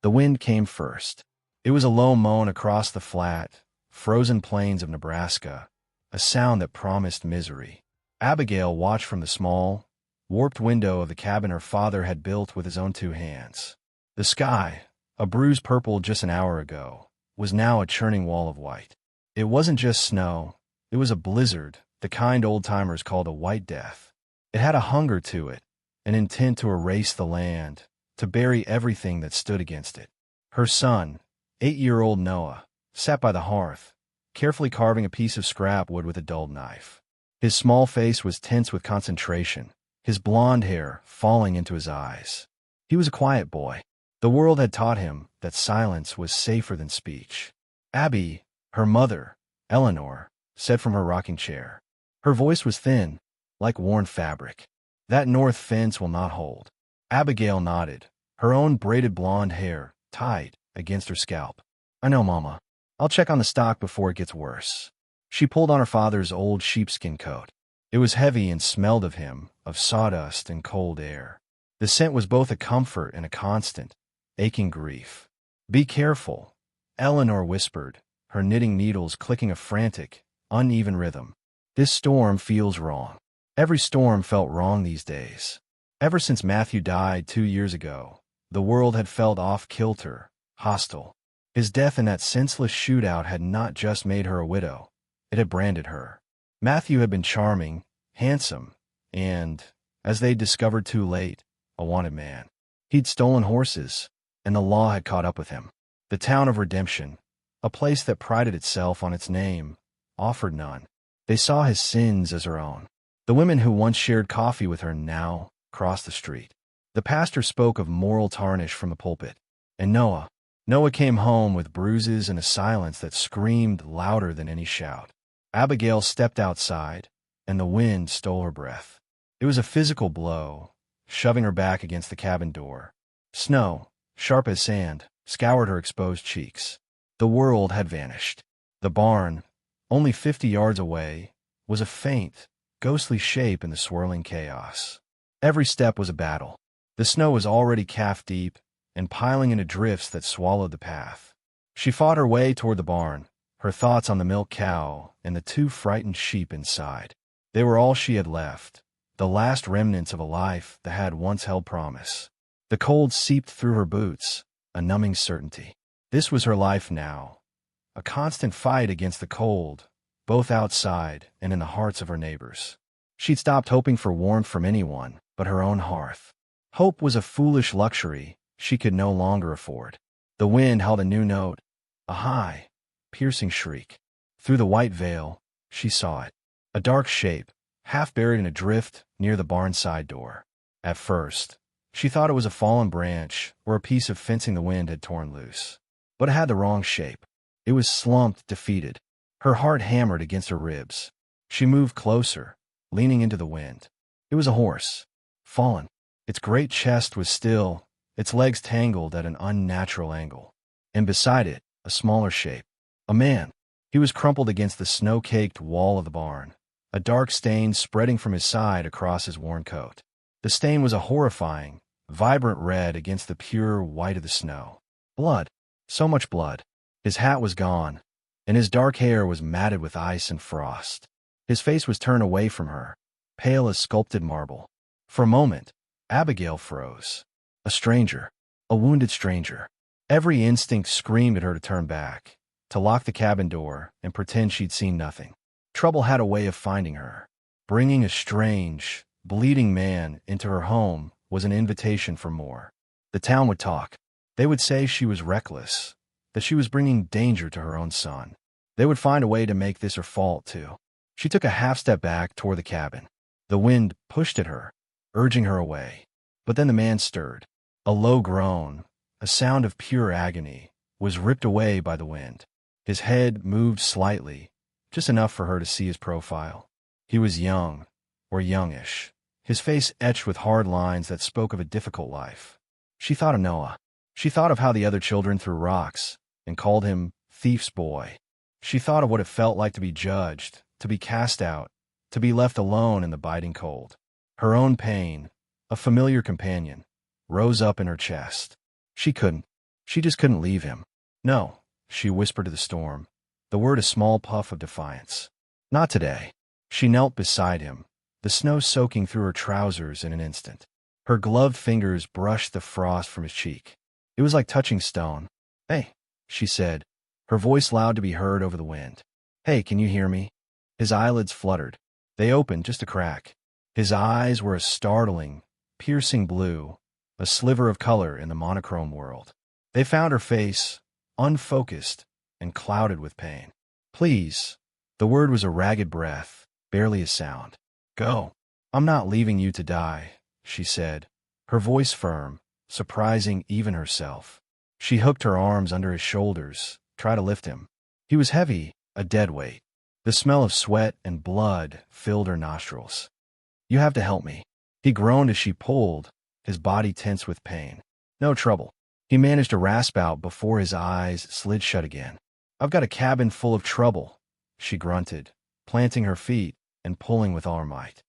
The wind came first. It was a low moan across the flat, frozen plains of Nebraska, a sound that promised misery. Abigail watched from the small, warped window of the cabin her father had built with his own 2 hands. The sky, a bruised purple just an hour ago, was now a churning wall of white. It wasn't just snow, it was a blizzard, the kind old-timers called a white death. It had a hunger to it, an intent to erase the land, to bury everything that stood against it. Her son, 8-year-old Noah, sat by the hearth, carefully carving a piece of scrap wood with a dulled knife. His small face was tense with concentration, his blonde hair falling into his eyes. He was a quiet boy. The world had taught him that silence was safer than speech. Abby, her mother, Eleanor, said from her rocking chair. Her voice was thin, like worn fabric. That north fence will not hold. Abigail nodded, her own braided blonde hair tight against her scalp. I know, Mama. I'll check on the stock before it gets worse. She pulled on her father's old sheepskin coat. It was heavy and smelled of him, of sawdust and cold air. The scent was both a comfort and a constant, aching grief. Be careful, Eleanor whispered, her knitting needles clicking a frantic, uneven rhythm. This storm feels wrong. Every storm felt wrong these days. Ever since Matthew died 2 years ago, the world had felt off-kilter, hostile. His death in that senseless shootout had not just made her a widow, it had branded her. Matthew had been charming, handsome, and, as they'd discovered too late, a wanted man. He'd stolen horses, and the law had caught up with him. The town of redemption, a place that prided itself on its name, offered none. They saw his sins as her own. The women who once shared coffee with her now crossed the street. The pastor spoke of moral tarnish from the pulpit. And Noah came home with bruises and a silence that screamed louder than any shout. Abigail stepped outside, and the wind stole her breath. It was a physical blow, shoving her back against the cabin door. Snow, sharp as sand, scoured her exposed cheeks. The world had vanished. The barn, only 50 yards away, was a faint, ghostly shape in the swirling chaos. Every step was a battle. The snow was already calf-deep and piling into drifts that swallowed the path. She fought her way toward the barn, her thoughts on the milk cow and the 2 frightened sheep inside. They were all she had left, the last remnants of a life that had once held promise. The cold seeped through her boots, a numbing certainty. This was her life now, a constant fight against the cold, both outside and in the hearts of her neighbors. She'd stopped hoping for warmth from anyone but her own hearth. Hope was a foolish luxury she could no longer afford. The wind held a new note, a high, piercing shriek. Through the white veil, she saw it, a dark shape, half buried in a drift near the barn side door. At first, she thought it was a fallen branch or a piece of fencing the wind had torn loose. But it had the wrong shape. It was slumped, defeated. Her heart hammered against her ribs. She moved closer, leaning into the wind. It was a horse, fallen. Its great chest was still, its legs tangled at an unnatural angle. And beside it, a smaller shape. A man. He was crumpled against the snow-caked wall of the barn, a dark stain spreading from his side across his worn coat. The stain was a horrifying, vibrant red against the pure white of the snow. Blood. So much blood. His hat was gone, and his dark hair was matted with ice and frost. His face was turned away from her, pale as sculpted marble. For a moment, Abigail froze. A stranger. A wounded stranger. Every instinct screamed at her to turn back, to lock the cabin door and pretend she'd seen nothing. Trouble had a way of finding her. Bringing a strange, bleeding man into her home was an invitation for more. The town would talk. They would say she was reckless, that she was bringing danger to her own son. They would find a way to make this her fault, too. She took a half-step back toward the cabin. The wind pushed at her, urging her away. But then the man stirred. A low groan, a sound of pure agony, was ripped away by the wind. His head moved slightly, just enough for her to see his profile. He was young, or youngish, his face etched with hard lines that spoke of a difficult life. She thought of Noah. She thought of how the other children threw rocks and called him thief's boy. She thought of what it felt like to be judged, to be cast out, to be left alone in the biting cold. Her own pain, a familiar companion, rose up in her chest. She She just couldn't leave him. No, she whispered to the storm, the word a small puff of defiance. Not today. She knelt beside him, the snow soaking through her trousers in an instant. Her gloved fingers brushed the frost from his cheek. It was like touching stone. "Hey," she said, her voice loud to be heard over the wind. "Hey, can you hear me?" His eyelids fluttered. They opened just a crack. His eyes were a startling, piercing blue, a sliver of color in the monochrome world. They found her face, unfocused and clouded with pain. "Please." The word was a ragged breath, barely a sound. "Go. I'm not leaving you to die," she said, her voice firm, surprising even herself. She hooked her arms under his shoulders, tried to lift him. He was heavy, a dead weight. The smell of sweat and blood filled her nostrils. "You have to help me." He groaned as she pulled, his body tense with pain. "No trouble." He managed to rasp out before his eyes slid shut again. "I've got a cabin full of trouble," she grunted, planting her feet and pulling with all her might.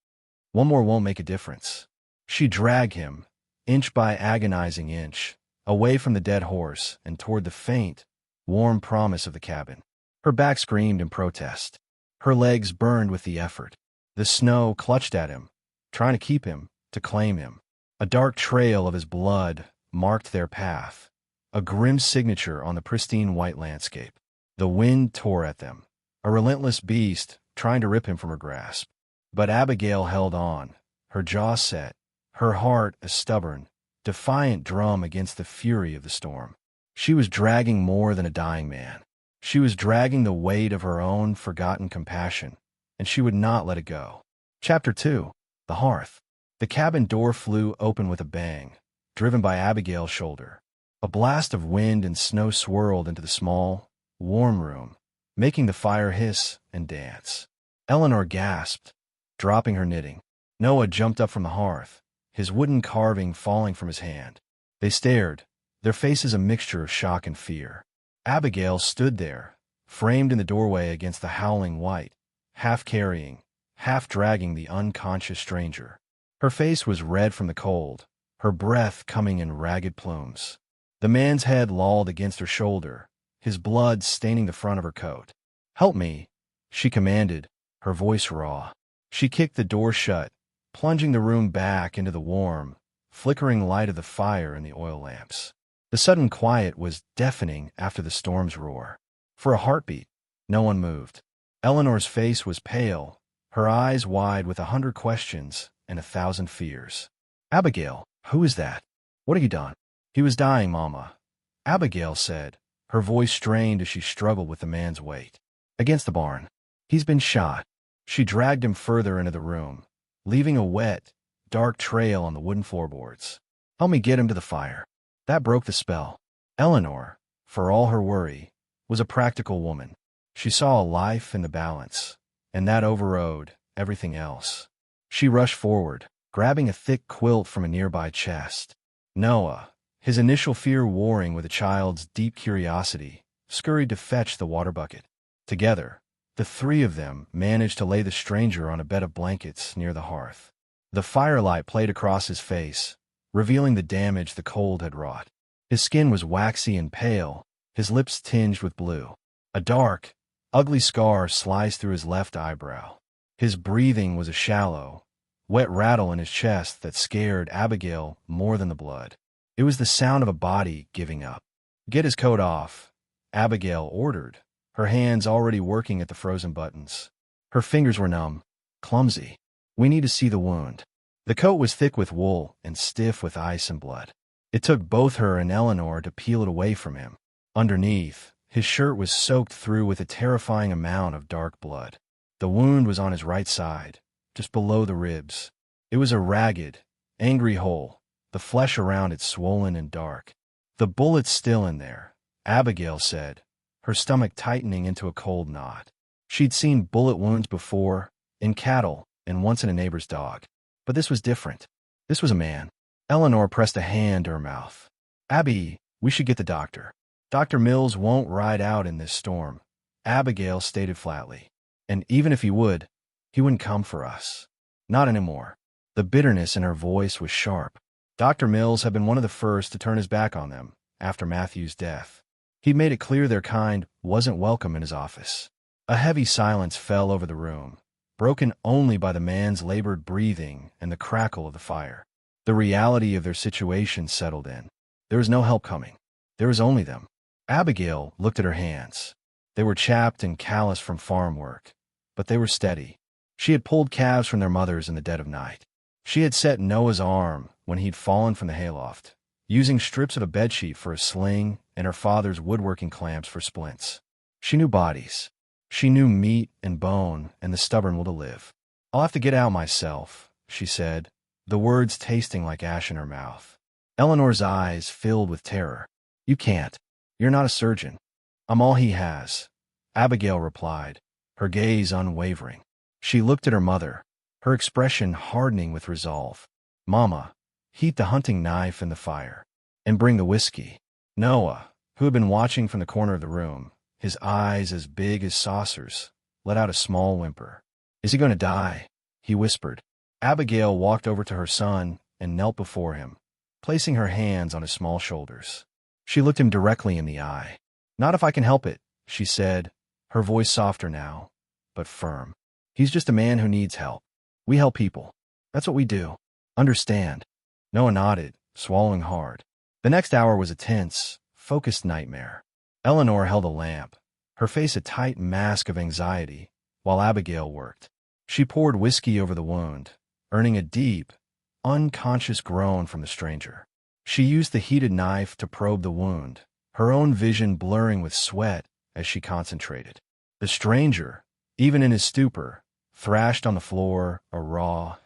"One more won't make a difference." She dragged him, inch by agonizing inch, away from the dead horse and toward the faint, warm promise of the cabin. Her back screamed in protest. Her legs burned with the effort. The snow clutched at him, trying to keep him, to claim him. A dark trail of his blood marked their path, a grim signature on the pristine white landscape. The wind tore at them, a relentless beast trying to rip him from her grasp. But Abigail held on, her jaw set, her heart a stubborn, defiant drum against the fury of the storm. She was dragging more than a dying man. She was dragging the weight of her own forgotten compassion, and she would not let it go. Chapter 2. The Hearth. The cabin door flew open with a bang, driven by Abigail's shoulder. A blast of wind and snow swirled into the small, warm room, making the fire hiss and dance. Eleanor gasped, dropping her knitting. Noah jumped up from the hearth, his wooden carving falling from his hand. They stared, their faces a mixture of shock and fear. Abigail stood there, framed in the doorway against the howling white, half carrying, half dragging the unconscious stranger. Her face was red from the cold, her breath coming in ragged plumes. The man's head lolled against her shoulder, his blood staining the front of her coat. "Help me," she commanded, her voice raw. She kicked the door shut, plunging the room back into the warm, flickering light of the fire and the oil lamps. The sudden quiet was deafening after the storm's roar. For a heartbeat, no one moved. Eleanor's face was pale, her eyes wide with 100 questions and 1,000 fears. "Abigail, who is that? What have you done?" "He was dying, Mama," Abigail said, her voice strained as she struggled with the man's weight. "Against the barn. He's been shot." She dragged him further into the room, leaving a wet, dark trail on the wooden floorboards. "Help me get him to the fire." That broke the spell. Eleanor, for all her worry, was a practical woman. She saw a life in the balance, and that overrode everything else. She rushed forward, grabbing a thick quilt from a nearby chest. Noah, his initial fear warring with a child's deep curiosity, scurried to fetch the water bucket. Together, the three of them managed to lay the stranger on a bed of blankets near the hearth. The firelight played across his face, revealing the damage the cold had wrought. His skin was waxy and pale, his lips tinged with blue. A dark, ugly scar sliced through his left eyebrow. His breathing was a shallow, wet rattle in his chest that scared Abigail more than the blood. It was the sound of a body giving up. "Get his coat off," Abigail ordered, her hands already working at the frozen buttons. Her fingers were numb, clumsy. "We need to see the wound." The coat was thick with wool and stiff with ice and blood. It took both her and Eleanor to peel it away from him. Underneath, his shirt was soaked through with a terrifying amount of dark blood. The wound was on his right side, just below the ribs. It was a ragged, angry hole, the flesh around it swollen and dark. "The bullet's still in there," Abigail said, her stomach tightening into a cold knot. She'd seen bullet wounds before, in cattle and once in a neighbor's dog. But this was different. This was a man. Eleanor pressed a hand to her mouth. "Abby, we should get the doctor." "Dr. Mills won't ride out in this storm," Abigail stated flatly. "And even if he would, he wouldn't come for us. Not anymore." The bitterness in her voice was sharp. Dr. Mills had been one of the first to turn his back on them, after Matthew's death. He made it clear their kind wasn't welcome in his office. A heavy silence fell over the room, broken only by the man's labored breathing and the crackle of the fire. The reality of their situation settled in. There was no help coming. There was only them. Abigail looked at her hands. They were chapped and calloused from farm work, but they were steady. She had pulled calves from their mothers in the dead of night. She had set Noah's arm when he'd fallen from the hayloft, using strips of a bedsheet for a sling and her father's woodworking clamps for splints. She knew bodies. She knew meat and bone and the stubborn will to live. "I'll have to get out myself," she said, the words tasting like ash in her mouth. Eleanor's eyes filled with terror. "You can't. You're not a surgeon." "I'm all he has," Abigail replied, her gaze unwavering. She looked at her mother, her expression hardening with resolve. "Mama, heat the hunting knife in the fire. And bring the whiskey." Noah, who had been watching from the corner of the room, his eyes as big as saucers, let out a small whimper. "Is he going to die?" he whispered. Abigail walked over to her son and knelt before him, placing her hands on his small shoulders. She looked him directly in the eye. "Not if I can help it," she said, her voice softer now, but firm. "He's just a man who needs help. We help people. That's what we do. Understand?" Noah nodded, swallowing hard. The next hour was a tense, focused nightmare. Eleanor held a lamp, her face a tight mask of anxiety, while Abigail worked. She poured whiskey over the wound, earning a deep, unconscious groan from the stranger. She used the heated knife to probe the wound, her own vision blurring with sweat as she concentrated. The stranger, even in his stupor, thrashed on the floor, a raw,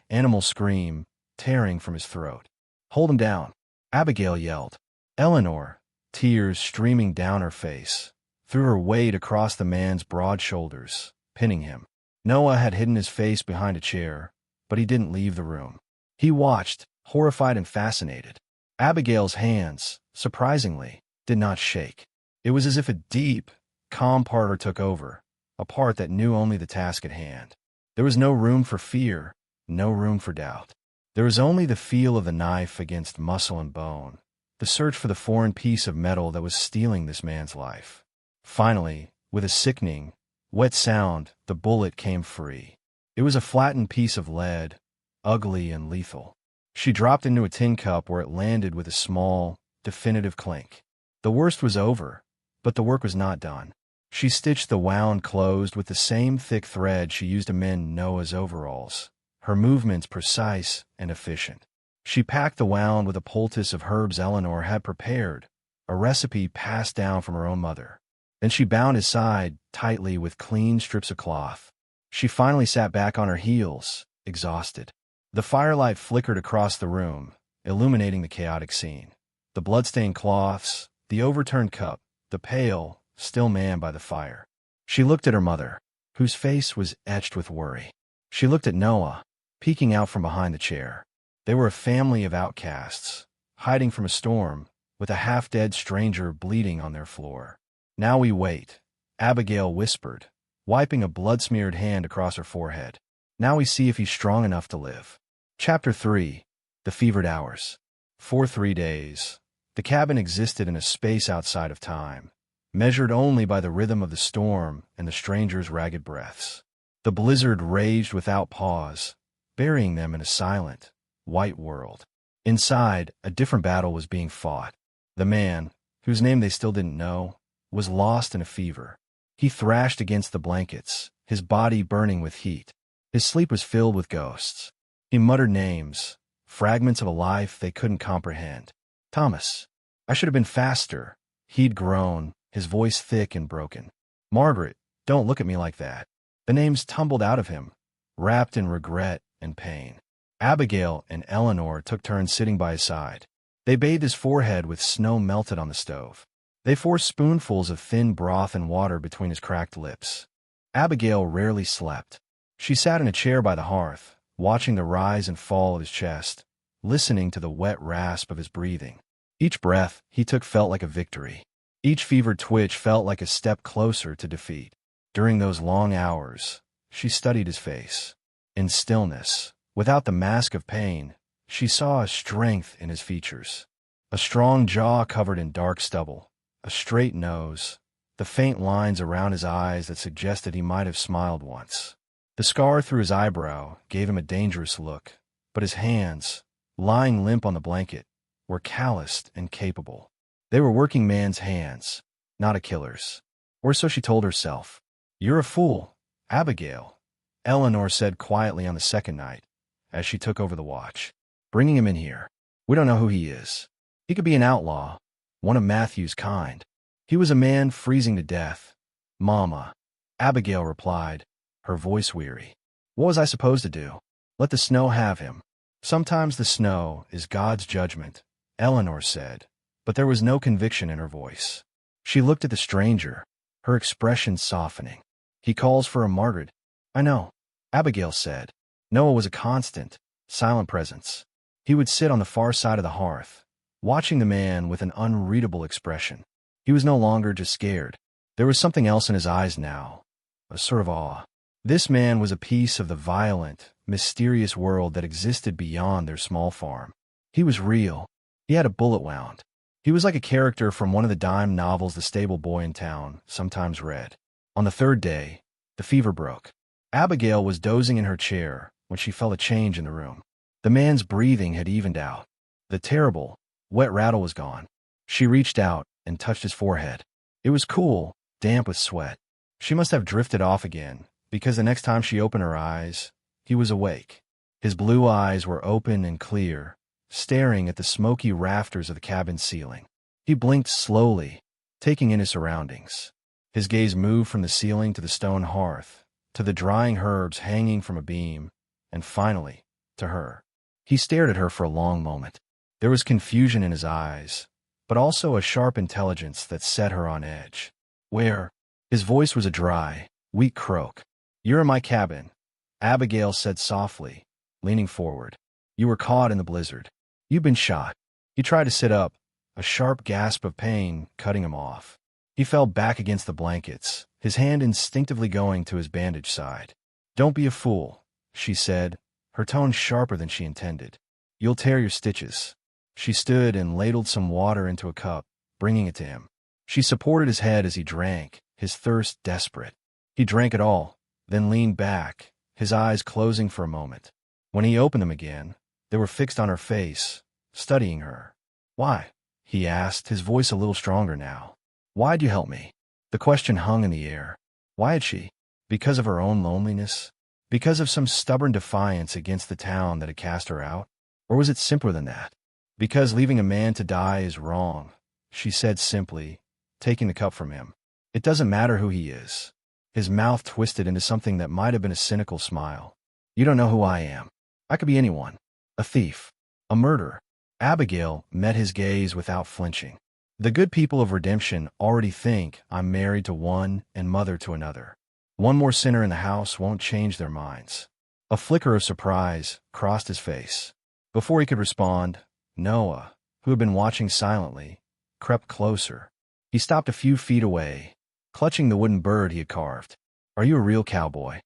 animal scream tearing from his throat. "Hold him down," Abigail yelled. Eleanor, tears streaming down her face, threw her weight across the man's broad shoulders, pinning him. Noah had hidden his face behind a chair, but he didn't leave the room. He watched, horrified and fascinated. Abigail's hands, surprisingly, did not shake. It was as if a deep, calm part of her took over, a part that knew only the task at hand. There was no room for fear, no room for doubt. There was only the feel of the knife against muscle and bone, the search for the foreign piece of metal that was stealing this man's life. Finally, with a sickening, wet sound, the bullet came free. It was a flattened piece of lead, ugly and lethal. She dropped into a tin cup where it landed with a small, definitive clink. The worst was over, but the work was not done. She stitched the wound closed with the same thick thread she used to mend Noah's overalls, her movements precise and efficient. She packed the wound with a poultice of herbs Eleanor had prepared, a recipe passed down from her own mother. Then she bound his side tightly with clean strips of cloth. She finally sat back on her heels, exhausted. The firelight flickered across the room, illuminating the chaotic scene. The bloodstained cloths, the overturned cup, the pale, still man by the fire. She looked at her mother, whose face was etched with worry. She looked at Noah, peeking out from behind the chair. They were a family of outcasts, hiding from a storm, with a half-dead stranger bleeding on their floor. "Now we wait," Abigail whispered, wiping a blood-smeared hand across her forehead. "Now we see if he's strong enough to live." Chapter 3. The Fevered Hours. For 3 days, the cabin existed in a space outside of time, measured only by the rhythm of the storm and the stranger's ragged breaths. The blizzard raged without pause, burying them in a silent, white world. Inside, a different battle was being fought. The man, whose name they still didn't know, was lost in a fever. He thrashed against the blankets, his body burning with heat. His sleep was filled with ghosts. He muttered names, fragments of a life they couldn't comprehend. "Thomas, I should have been faster," he'd groan, his voice thick and broken. "Margaret, don't look at me like that." The names tumbled out of him, wrapped in regret and pain. Abigail and Eleanor took turns sitting by his side. They bathed his forehead with snow melted on the stove. They forced spoonfuls of thin broth and water between his cracked lips. Abigail rarely slept. She sat in a chair by the hearth, watching the rise and fall of his chest, listening to the wet rasp of his breathing. Each breath he took felt like a victory. Each fevered twitch felt like a step closer to defeat. During those long hours, she studied his face. In stillness, without the mask of pain, she saw a strength in his features, A strong jaw covered in dark stubble, a straight nose, the faint lines around his eyes that suggested he might have smiled once. The scar through his eyebrow gave him a dangerous look, but his hands, lying limp on the blanket, were calloused and capable. They were working man's hands, not a killer's. Or so she told herself. "You're a fool, Abigail," Eleanor said quietly on the second night, as she took over the watch. "Bringing him in here. We don't know who he is. He could be an outlaw, one of Matthew's kind. He was a man freezing to death." "Mama," Abigail replied, her voice weary. "What was I supposed to do? Let the snow have him?" "Sometimes the snow is God's judgment," Eleanor said, but there was no conviction in her voice. She looked at the stranger, her expression softening. "He calls for a martyr." "I know," Abigail said. Noah was a constant, silent presence. He would sit on the far side of the hearth, watching the man with an unreadable expression. He was no longer just scared. There was something else in his eyes now, a sort of awe. This man was a piece of the violent, mysterious world that existed beyond their small farm. He was real. He had a bullet wound. He was like a character from one of the dime novels the stable boy in town sometimes read. On the third day, the fever broke. Abigail was dozing in her chair when she felt a change in the room. The man's breathing had evened out. The terrible, wet rattle was gone. She reached out and touched his forehead. It was cool, damp with sweat. She must have drifted off again, because the next time she opened her eyes, he was awake. His blue eyes were open and clear, staring at the smoky rafters of the cabin ceiling. He blinked slowly, taking in his surroundings. His gaze moved from the ceiling to the stone hearth, to the drying herbs hanging from a beam, and finally, to her. He stared at her for a long moment. There was confusion in his eyes, but also a sharp intelligence that set her on edge. "Where?" His voice was a dry, weak croak. "You're in my cabin," Abigail said softly, leaning forward. "You were caught in the blizzard. You've been shot." He tried to sit up, a sharp gasp of pain cutting him off. He fell back against the blankets, his hand instinctively going to his bandaged side. "Don't be a fool," she said, her tone sharper than she intended. "You'll tear your stitches." She stood and ladled some water into a cup, bringing it to him. She supported his head as he drank, his thirst desperate. He drank it all, then leaned back, his eyes closing for a moment. When he opened them again, they were fixed on her face, studying her. "Why?" he asked, his voice a little stronger now. "Why'd you help me?" The question hung in the air. Why had she? Because of her own loneliness? Because of some stubborn defiance against the town that had cast her out? Or was it simpler than that? "Because leaving a man to die is wrong," she said simply, taking the cup from him. "It doesn't matter who he is." His mouth twisted into something that might have been a cynical smile. "You don't know who I am. I could be anyone. A thief. A murderer." Abigail met his gaze without flinching. "The good people of redemption already think I'm married to one and mother to another. One more sinner in the house won't change their minds." A flicker of surprise crossed his face. Before he could respond, Noah, who had been watching silently, crept closer. He stopped a few feet away, clutching the wooden bird he had carved. "Are you a real cowboy?"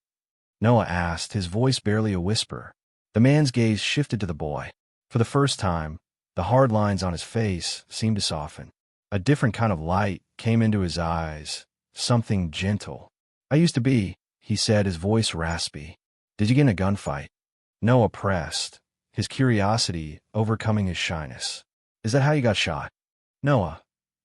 Noah asked, his voice barely a whisper. The man's gaze shifted to the boy. For the first time, the hard lines on his face seemed to soften. A different kind of light came into his eyes, something gentle. "I used to be," he said, his voice raspy. "Did you get in a gunfight?" Noah pressed, his curiosity overcoming his shyness. "Is that how you got shot?" "Noah,"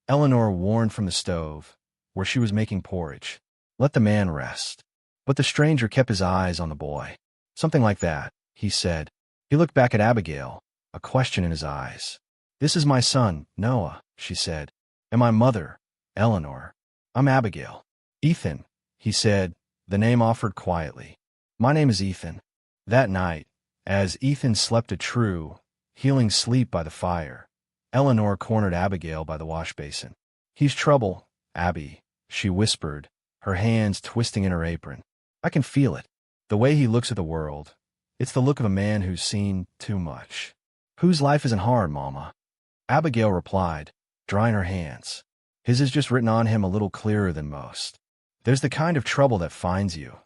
Eleanor warned from the stove, where she was making porridge. "Let the man rest." But the stranger kept his eyes on the boy. "Something like that," he said. He looked back at Abigail, a question in his eyes. "This is my son, Noah," she said. "And my mother, Eleanor. I'm Abigail." "Ethan," he said, the name offered quietly. "My name is Ethan." That night, as Ethan slept a true, healing sleep by the fire, Eleanor cornered Abigail by the wash basin. "He's trouble, Abby," she whispered, her hands twisting in her apron. "I can feel it. The way he looks at the world. It's the look of a man who's seen too much." "Whose life isn't hard, Mama?" Abigail replied, drying her hands. "His is just written on him a little clearer than most." "There's the kind of trouble that finds you,"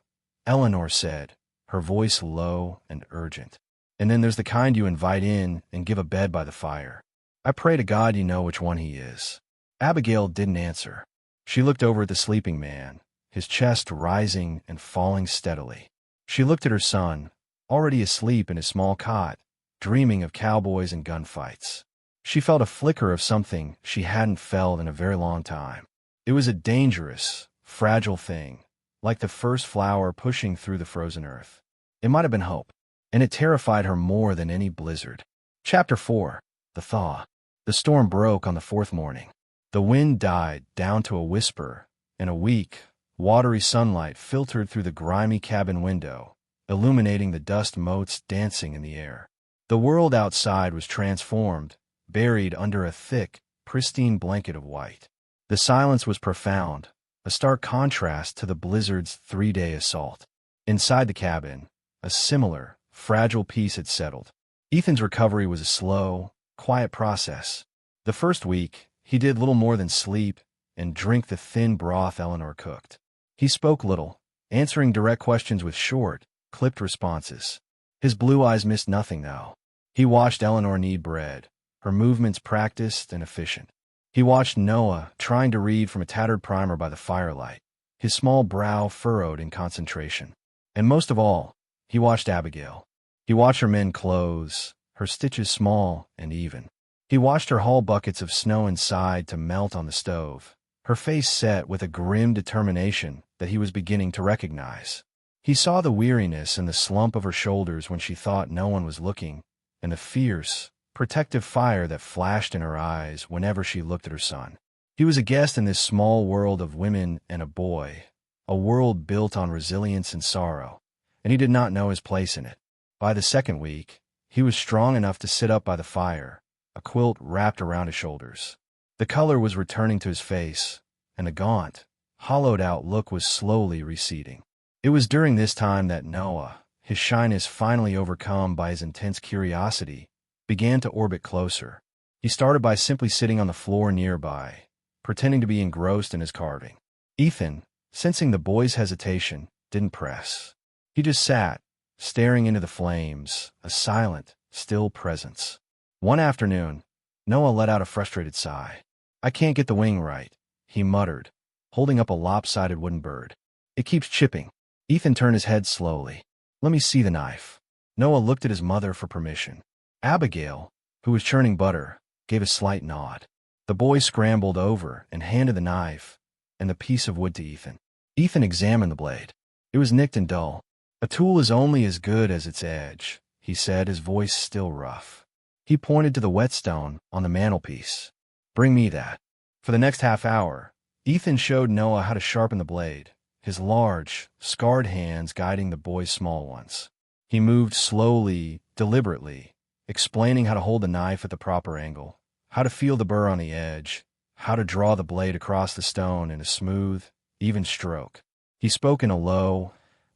Eleanor said, her voice low and urgent. "And then there's the kind you invite in and give a bed by the fire." I pray to God you know which one he is." Abigail didn't answer. She looked over at the sleeping man, his chest rising and falling steadily. She looked at her son, already asleep in his small cot, dreaming of cowboys and gunfights. She felt a flicker of something she hadn't felt in a very long time. It was a dangerous, fragile thing, like the first flower pushing through the frozen earth. It might have been hope, and it terrified her more than any blizzard. Chapter 4. The Thaw. The storm broke on the fourth morning. The wind died down to a whisper, and a weak, watery sunlight filtered through the grimy cabin window, illuminating the dust motes dancing in the air. The world outside was transformed, buried under a thick, pristine blanket of white. The silence was profound, a stark contrast to the blizzard's 3-day assault. Inside the cabin, a similar, fragile peace had settled. Ethan's recovery was a slow, quiet process. The first week, he did little more than sleep and drink the thin broth Eleanor cooked. He spoke little, answering direct questions with short, clipped responses. His blue eyes missed nothing, though. He watched Eleanor knead bread, her movements practiced and efficient. He watched Noah trying to read from a tattered primer by the firelight, his small brow furrowed in concentration. And most of all, he watched Abigail. He watched her mend clothes, her stitches small and even. He watched her haul buckets of snow inside to melt on the stove, her face set with a grim determination that he was beginning to recognize. He saw the weariness and the slump of her shoulders when she thought no one was looking, and the fierce, protective fire that flashed in her eyes whenever she looked at her son. He was a guest in this small world of women and a boy, a world built on resilience and sorrow, and he did not know his place in it. By the second week, he was strong enough to sit up by the fire, a quilt wrapped around his shoulders. The color was returning to his face, and the gaunt, hollowed-out look was slowly receding. It was during this time that Noah, his shyness finally overcome by his intense curiosity, began to orbit closer. He started by simply sitting on the floor nearby, pretending to be engrossed in his carving. Ethan, sensing the boy's hesitation, didn't press. He just sat, staring into the flames, a silent, still presence. One afternoon, Noah let out a frustrated sigh. "I can't get the wing right," he muttered, holding up a lopsided wooden bird. "It keeps chipping." Ethan turned his head slowly. "Let me see the knife." Noah looked at his mother for permission. Abigail, who was churning butter, gave a slight nod. The boy scrambled over and handed the knife and the piece of wood to Ethan. Ethan examined the blade. It was nicked and dull. "A tool is only as good as its edge," he said, his voice still rough. He pointed to the whetstone on the mantelpiece. "Bring me that." For the next half hour, Ethan showed Noah how to sharpen the blade, his large, scarred hands guiding the boy's small ones. He moved slowly, deliberately, explaining how to hold the knife at the proper angle, how to feel the burr on the edge, how to draw the blade across the stone in a smooth, even stroke. He spoke in a low,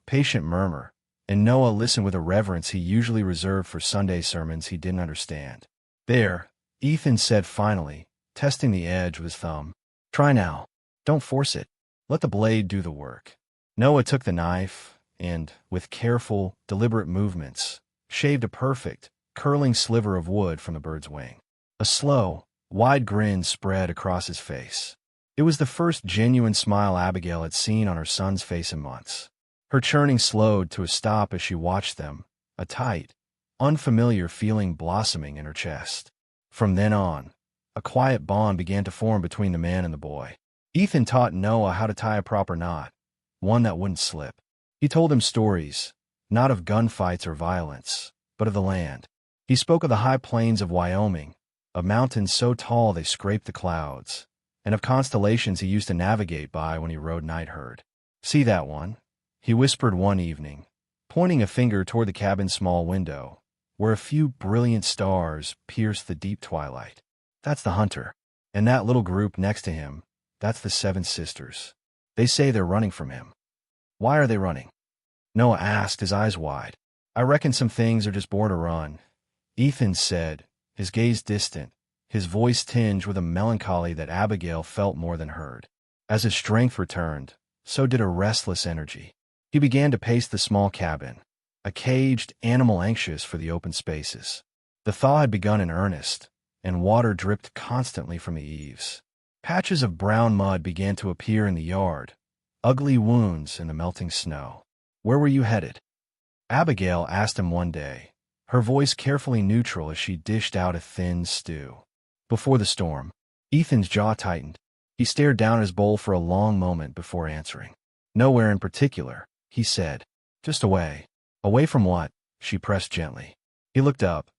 patient murmur, and Noah listened with a reverence he usually reserved for Sunday sermons he didn't understand. "There," Ethan said finally, testing the edge with his thumb. "Try now. Don't force it. Let the blade do the work." Noah took the knife and, with careful, deliberate movements, shaved a perfect, curling sliver of wood from the bird's wing. A slow, wide grin spread across his face. It was the first genuine smile Abigail had seen on her son's face in months. Her churning slowed to a stop as she watched them, a tight, unfamiliar feeling blossoming in her chest. From then on, a quiet bond began to form between the man and the boy. Ethan taught Noah how to tie a proper knot, one that wouldn't slip. He told him stories, not of gunfights or violence, but of the land. He spoke of the high plains of Wyoming, of mountains so tall they scraped the clouds, and of constellations he used to navigate by when he rode night herd. "See that one?" he whispered one evening, pointing a finger toward the cabin's small window, where a few brilliant stars pierced the deep twilight. "That's the hunter. And that little group next to him, that's the 7 sisters. They say they're running from him." "Why are they running?" Noah asked, his eyes wide. "I reckon some things are just born to run," Ethan said, his gaze distant, his voice tinged with a melancholy that Abigail felt more than heard. As his strength returned, so did a restless energy. He began to pace the small cabin, a caged animal anxious for the open spaces. The thaw had begun in earnest, and water dripped constantly from the eaves. Patches of brown mud began to appear in the yard, ugly wounds in the melting snow. "Where were you headed?" Abigail asked him one day, her voice carefully neutral as she dished out a thin stew. "Before the storm." Ethan's jaw tightened. He stared down at his bowl for a long moment before answering. "Nowhere in particular," he said. "Just away." "Away from what?" she pressed gently. He looked up,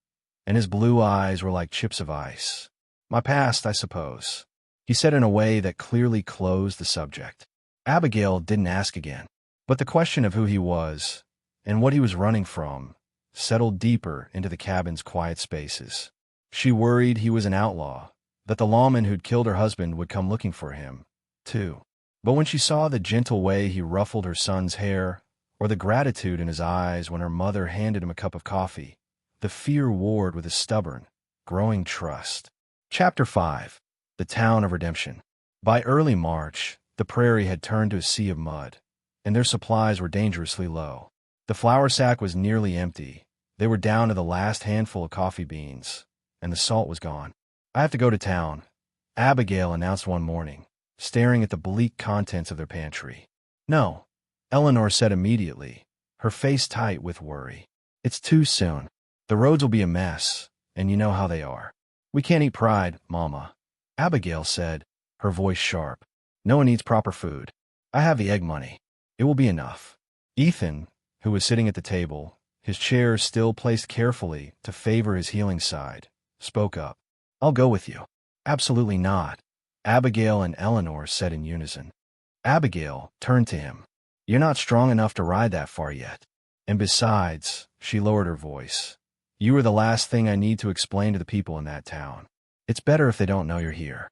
and his blue eyes were like chips of ice. "My past, I suppose," he said in a way that clearly closed the subject. Abigail didn't ask again, but the question of who he was and what he was running from settled deeper into the cabin's quiet spaces. She worried he was an outlaw, that the lawman who'd killed her husband would come looking for him, too. But when she saw the gentle way he ruffled her son's hair, or the gratitude in his eyes when her mother handed him a cup of coffee, the fear warred with a stubborn, growing trust. Chapter 5. The Town of Redemption. By early March, the prairie had turned to a sea of mud, and their supplies were dangerously low. The flour sack was nearly empty. They were down to the last handful of coffee beans, and the salt was gone. "I have to go to town," Abigail announced one morning, staring at the bleak contents of their pantry. "No," Eleanor said immediately, her face tight with worry. "It's too soon. The roads will be a mess, and you know how they are." "We can't eat pride, Mama," Abigail said, her voice sharp. "No one eats proper food. I have the egg money. It will be enough." Ethan, who was sitting at the table, his chair still placed carefully to favor his healing side, spoke up. "I'll go with you." "Absolutely not," Abigail and Eleanor said in unison. Abigail turned to him. "You're not strong enough to ride that far yet. And besides," she lowered her voice, "you are the last thing I need to explain to the people in that town. It's better if they don't know you're here."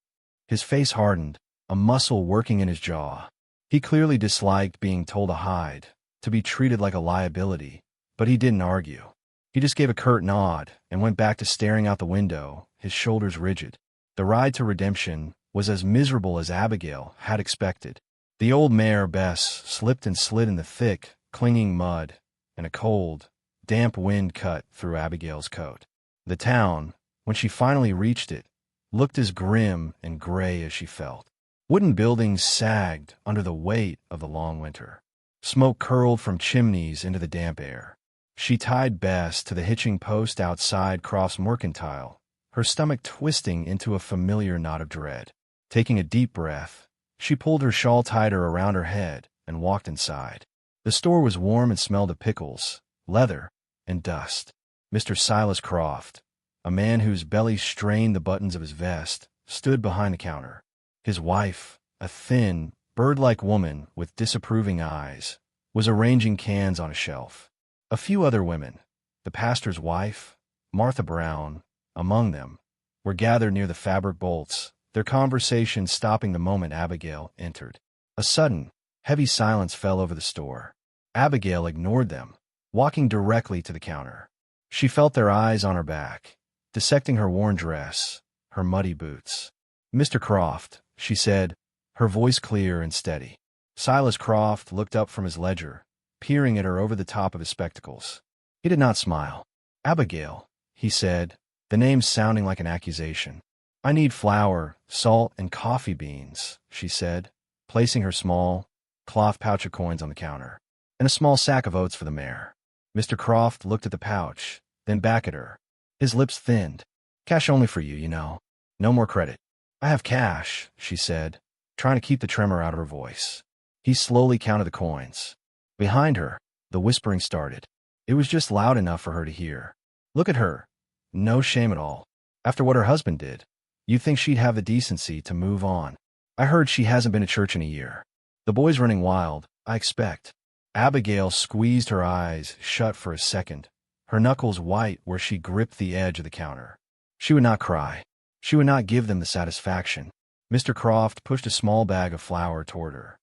His face hardened, a muscle working in his jaw. He clearly disliked being told to hide, to be treated like a liability, but he didn't argue. He just gave a curt nod and went back to staring out the window, his shoulders rigid. The ride to redemption was as miserable as Abigail had expected. The old mare, Bess, slipped and slid in the thick, clinging mud, and a cold, damp wind cut through Abigail's coat. The town, when she finally reached it, looked as grim and gray as she felt. Wooden buildings sagged under the weight of the long winter. Smoke curled from chimneys into the damp air. She tied Bess to the hitching post outside Croft's Mercantile, her stomach twisting into a familiar knot of dread. Taking a deep breath, she pulled her shawl tighter around her head and walked inside. The store was warm and smelled of pickles, leather, and dust. Mr. Silas Croft, a man whose belly strained the buttons of his vest, stood behind the counter. His wife, a thin, bird-like woman with disapproving eyes, was arranging cans on a shelf. A few other women, the pastor's wife, Martha Brown, among them, were gathered near the fabric bolts, their conversation stopping the moment Abigail entered. A sudden, heavy silence fell over the store. Abigail ignored them, walking directly to the counter. She felt their eyes on her back, dissecting her worn dress, her muddy boots. "Mr. Croft," she said, her voice clear and steady. Silas Croft looked up from his ledger, peering at her over the top of his spectacles. He did not smile. "Abigail," he said, the name sounding like an accusation. "I need flour, salt, and coffee beans," she said, placing her small, cloth pouch of coins on the counter, "and a small sack of oats for the mare." Mr. Croft looked at the pouch, then back at her. His lips thinned. "Cash only for you, you know. No more credit." "I have cash," she said, trying to keep the tremor out of her voice. He slowly counted the coins. Behind her, the whispering started. It was just loud enough for her to hear. "Look at her. No shame at all. After what her husband did, you'd think she'd have the decency to move on. I heard she hasn't been to church in a year. The boy's running wild, I expect." Abigail squeezed her eyes shut for a second, her knuckles white where she gripped the edge of the counter. She would not cry. She would not give them the satisfaction. Mr. Croft pushed a small bag of flour toward her.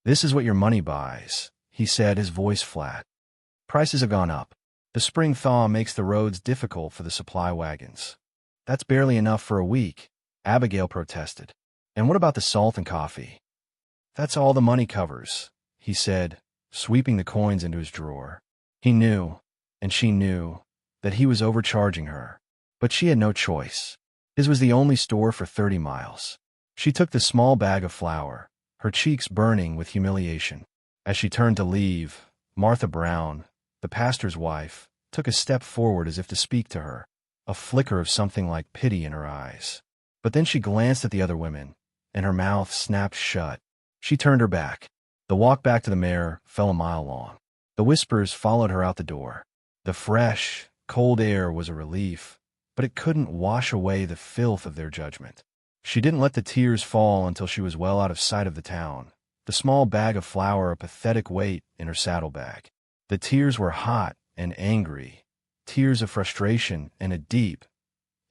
"This is what your money buys," he said, his voice flat. "Prices have gone up. The spring thaw makes the roads difficult for the supply wagons." "That's barely enough for a week," Abigail protested. "And what about the salt and coffee?" "That's all the money covers," he said, sweeping the coins into his drawer. He knew, and she knew, that he was overcharging her, but she had no choice. His was the only store for 30 miles. She took the small bag of flour, her cheeks burning with humiliation. As she turned to leave, Martha Brown, the pastor's wife, took a step forward as if to speak to her, a flicker of something like pity in her eyes. But then she glanced at the other women, and her mouth snapped shut. She turned her back. The walk back to the mare fell a mile long. The whispers followed her out the door. The fresh, cold air was a relief, but it couldn't wash away the filth of their judgment. She didn't let the tears fall until she was well out of sight of the town, the small bag of flour a pathetic weight in her saddlebag. The tears were hot and angry, tears of frustration and a deep,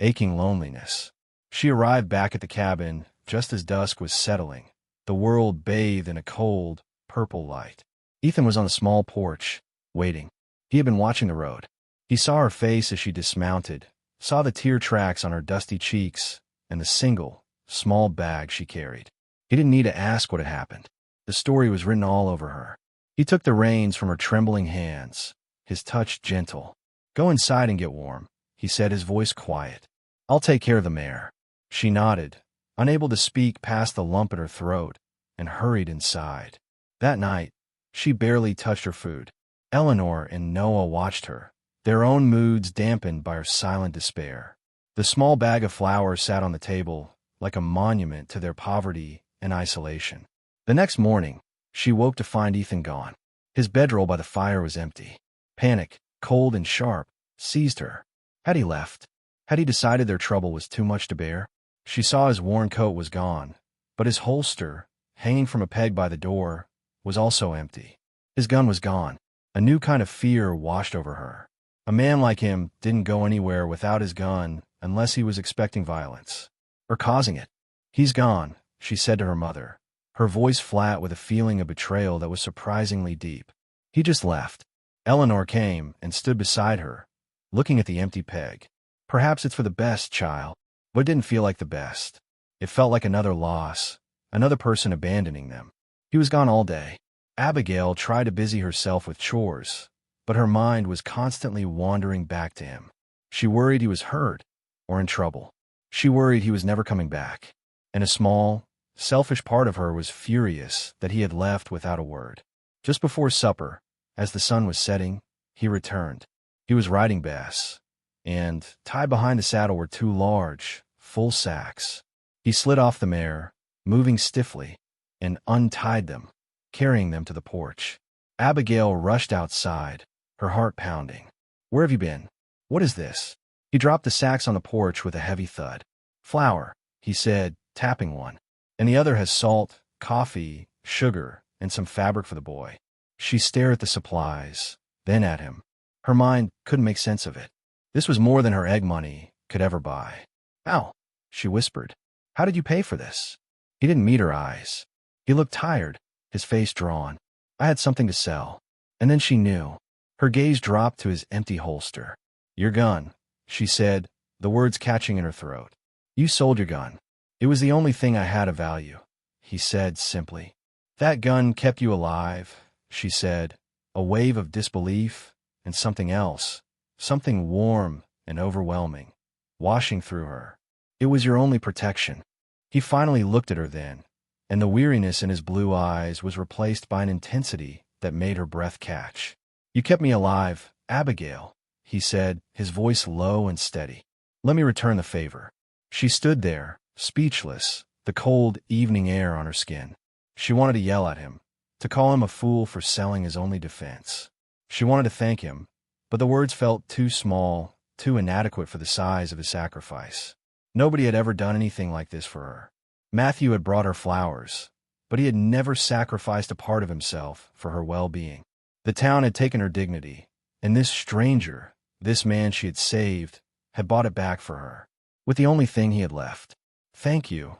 aching loneliness. She arrived back at the cabin just as dusk was settling, the world bathed in a cold, purple light. Ethan was on the small porch, waiting. He had been watching the road. He saw her face as she dismounted, saw the tear tracks on her dusty cheeks, and the single, small bag she carried. He didn't need to ask what had happened. The story was written all over her. He took the reins from her trembling hands, his touch gentle. "Go inside and get warm," he said, his voice quiet. "I'll take care of the mare." She nodded, unable to speak past the lump in her throat, and hurried inside. That night, she barely touched her food. Eleanor and Noah watched her, their own moods dampened by her silent despair. The small bag of flour sat on the table, like a monument to their poverty and isolation. The next morning, she woke to find Ethan gone. His bedroll by the fire was empty. Panic, cold and sharp, seized her. Had he left? Had he decided their trouble was too much to bear? She saw his worn coat was gone, but his holster, hanging from a peg by the door, was also empty. His gun was gone. A new kind of fear washed over her. A man like him didn't go anywhere without his gun unless he was expecting violence, or causing it. "He's gone," she said to her mother, her voice flat with a feeling of betrayal that was surprisingly deep. "He just left." Eleanor came and stood beside her, looking at the empty peg. "Perhaps it's for the best, child." But it didn't feel like the best. It felt like another loss, another person abandoning them. He was gone all day. Abigail tried to busy herself with chores, but her mind was constantly wandering back to him. She worried he was hurt or in trouble. She worried he was never coming back. And a small, selfish part of her was furious that he had left without a word. Just before supper, as the sun was setting, he returned. He was riding Bess, and tied behind the saddle were two large, full sacks. He slid off the mare, moving stiffly, and untied them, carrying them to the porch. Abigail rushed outside, her heart pounding. "Where have you been? What is this?" He dropped the sacks on the porch with a heavy thud. "Flour," he said, tapping one. "And the other has salt, coffee, sugar, and some fabric for the boy." She stared at the supplies, then at him. Her mind couldn't make sense of it. This was more than her egg money could ever buy. "How?" she whispered. "How did you pay for this?" He didn't meet her eyes. He looked tired, his face drawn. "I had something to sell." And then she knew. Her gaze dropped to his empty holster. "Your gun," she said, the words catching in her throat. "You sold your gun." "It was the only thing I had of value," he said simply. "That gun kept you alive," she said, a wave of disbelief and something else, something warm and overwhelming, washing through her. "It was your only protection." He finally looked at her then, and the weariness in his blue eyes was replaced by an intensity that made her breath catch. "You kept me alive, Abigail," he said, his voice low and steady. "Let me return the favor." She stood there, speechless, the cold evening air on her skin. She wanted to yell at him, to call him a fool for selling his only defense. She wanted to thank him, but the words felt too small, too inadequate for the size of his sacrifice. Nobody had ever done anything like this for her. Matthew had brought her flowers, but he had never sacrificed a part of himself for her well-being. The town had taken her dignity, and this stranger, this man she had saved, had bought it back for her, with the only thing he had left. "Thank you,"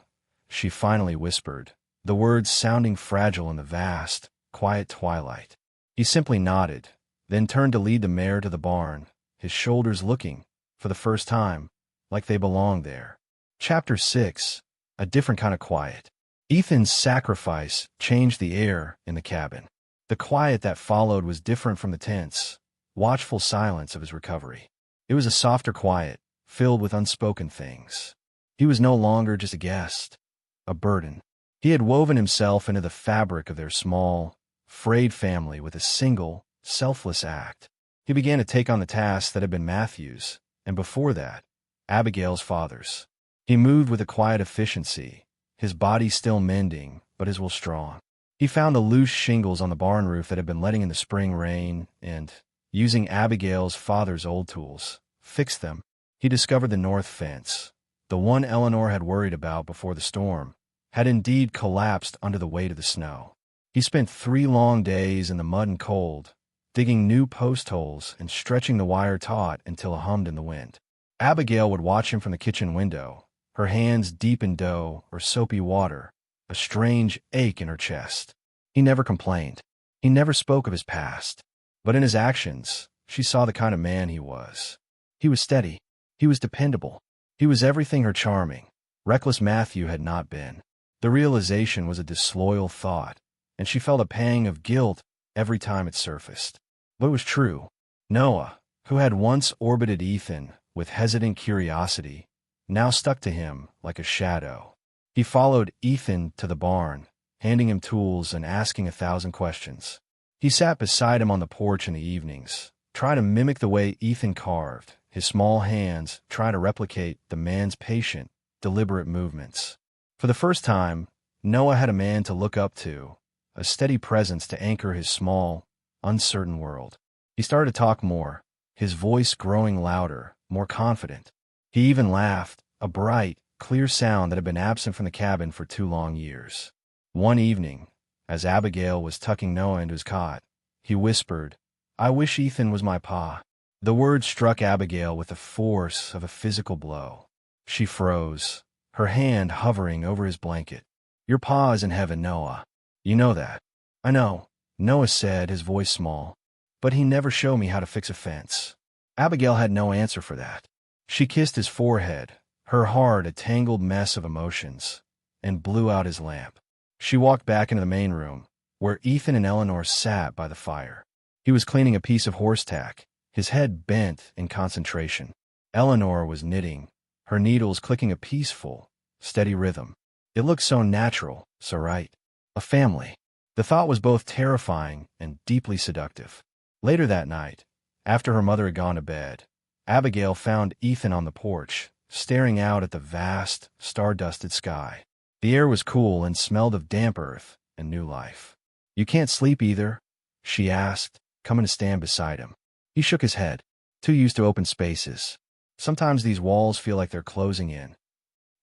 she finally whispered, the words sounding fragile in the vast, quiet twilight. He simply nodded, then turned to lead the mare to the barn, his shoulders looking, for the first time, like they belonged there. Chapter 6. A different kind of quiet. Ethan's sacrifice changed the air in the cabin. The quiet that followed was different from the tense, watchful silence of his recovery. It was a softer quiet, filled with unspoken things. He was no longer just a guest, a burden. He had woven himself into the fabric of their small, frayed family with a single, selfless act. He began to take on the tasks that had been Matthew's, and before that, Abigail's father's. He moved with a quiet efficiency, his body still mending, but his will strong. He found the loose shingles on the barn roof that had been letting in the spring rain and, using Abigail's father's old tools, fixed them. He discovered the north fence, the one Eleanor had worried about before the storm, had indeed collapsed under the weight of the snow. He spent 3 long days in the mud and cold, digging new post holes and stretching the wire taut until it hummed in the wind. Abigail would watch him from the kitchen window, her hands deep in dough or soapy water, a strange ache in her chest. He never complained. He never spoke of his past. But in his actions, she saw the kind of man he was. He was steady. He was dependable. He was everything her charming, reckless Matthew had not been. The realization was a disloyal thought, and she felt a pang of guilt every time it surfaced. But it was true. Noah, who had once orbited Ethan with hesitant curiosity, now stuck to him like a shadow. He followed Ethan to the barn, handing him tools and asking 1,000 questions. He sat beside him on the porch in the evenings, trying to mimic the way Ethan carved, his small hands trying to replicate the man's patient, deliberate movements. For the first time, Noah had a man to look up to, a steady presence to anchor his small, uncertain world. He started to talk more, his voice growing louder, more confident. He even laughed, a bright, clear sound that had been absent from the cabin for 2 long years. One evening, as Abigail was tucking Noah into his cot, he whispered, "I wish Ethan was my pa." The word struck Abigail with the force of a physical blow. She froze, her hand hovering over his blanket. "Your pa is in heaven, Noah. You know that." "I know," Noah said, his voice small. "But he never showed me how to fix a fence." Abigail had no answer for that. She kissed his forehead, her heart a tangled mess of emotions, and blew out his lamp. She walked back into the main room, where Ethan and Eleanor sat by the fire. He was cleaning a piece of horse tack, his head bent in concentration. Eleanor was knitting, her needles clicking a peaceful, steady rhythm. It looked so natural, so right. A family. The thought was both terrifying and deeply seductive. Later that night, after her mother had gone to bed, Abigail found Ethan on the porch, staring out at the vast, star-dusted sky. The air was cool and smelled of damp earth and new life. "You can't sleep either?" she asked, coming to stand beside him. He shook his head, too used to open spaces. "Sometimes these walls feel like they're closing in."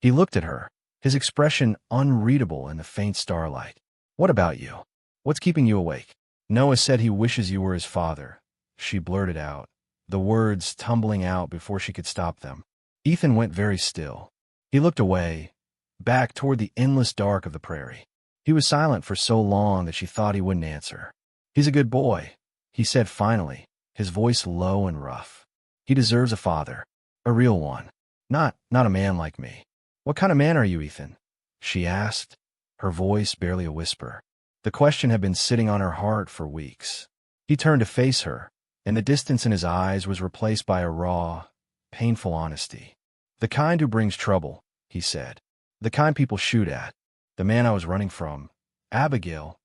He looked at her, his expression unreadable in the faint starlight. "What about you? What's keeping you awake?" "Noah said he wishes you were his father," she blurted out, the words tumbling out before she could stop them. Ethan went very still. He looked away, back toward the endless dark of the prairie. He was silent for so long that she thought he wouldn't answer. "He's a good boy," he said finally, his voice low and rough. "He deserves a father, a real one, not a man like me." "What kind of man are you, Ethan?" she asked, her voice barely a whisper. The question had been sitting on her heart for weeks. He turned to face her, and the distance in his eyes was replaced by a raw, painful honesty. "The kind who brings trouble," he said. "The kind people shoot at. The man I was running from. Abigail.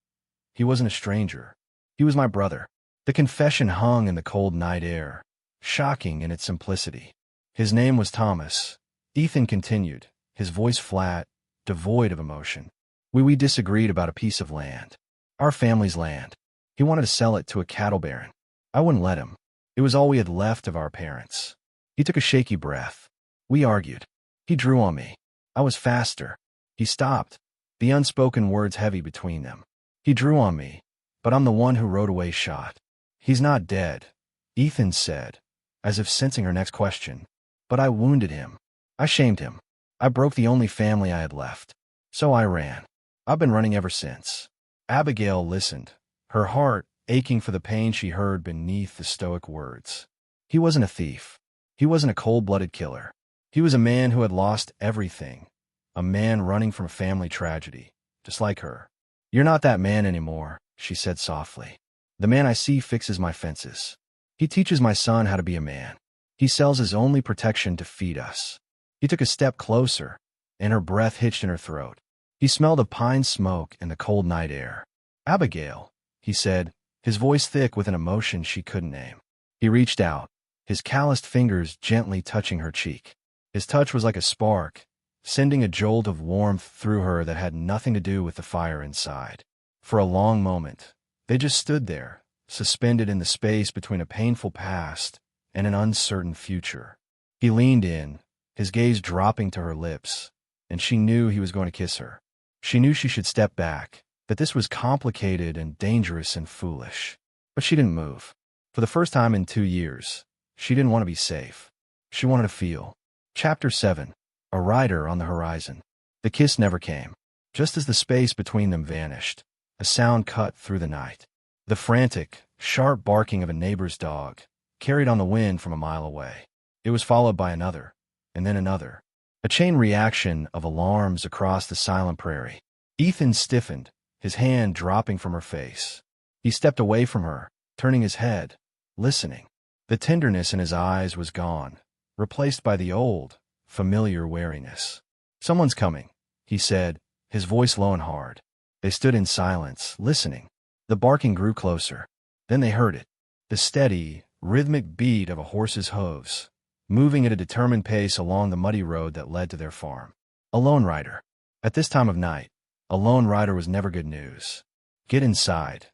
He wasn't a stranger. He was my brother." The confession hung in the cold night air, shocking in its simplicity. "His name was Thomas," Ethan continued, his voice flat, devoid of emotion. We disagreed about a piece of land. Our family's land. He wanted to sell it to a cattle baron. I wouldn't let him. It was all we had left of our parents." He took a shaky breath. "We argued. He drew on me. I was faster." He stopped, the unspoken words heavy between them. "He drew on me, but I'm the one who rode away shot." "He's not dead," Ethan said, as if sensing her next question. "But I wounded him. I shamed him. I broke the only family I had left. So I ran. I've been running ever since." Abigail listened, her heart aching for the pain she heard beneath the stoic words. He wasn't a thief. He wasn't a cold-blooded killer. He was a man who had lost everything, a man running from a family tragedy, just like her. "You're not that man anymore," she said softly. "The man I see fixes my fences. He teaches my son how to be a man. He sells his only protection to feed us." He took a step closer, and her breath hitched in her throat. He smelled of pine smoke and the cold night air. "Abigail," he said, his voice thick with an emotion she couldn't name. He reached out, his calloused fingers gently touching her cheek. His touch was like a spark, sending a jolt of warmth through her that had nothing to do with the fire inside. For a long moment, they just stood there, suspended in the space between a painful past and an uncertain future. He leaned in, his gaze dropping to her lips, and she knew he was going to kiss her. She knew she should step back, that this was complicated and dangerous and foolish. But she didn't move. For the first time in 2 years, she didn't want to be safe. She wanted to feel. Chapter 7. A rider on the horizon. The kiss never came. Just as the space between them vanished, a sound cut through the night. The frantic, sharp barking of a neighbor's dog, carried on the wind from a mile away. It was followed by another, and then another. A chain reaction of alarms across the silent prairie. Ethan stiffened, his hand dropping from her face. He stepped away from her, turning his head, listening. The tenderness in his eyes was gone, replaced by the old, familiar wariness. "Someone's coming," he said, his voice low and hard. They stood in silence, listening. The barking grew closer. Then they heard it, the steady, rhythmic beat of a horse's hooves, moving at a determined pace along the muddy road that led to their farm. A lone rider. At this time of night, a lone rider was never good news. "Get inside,"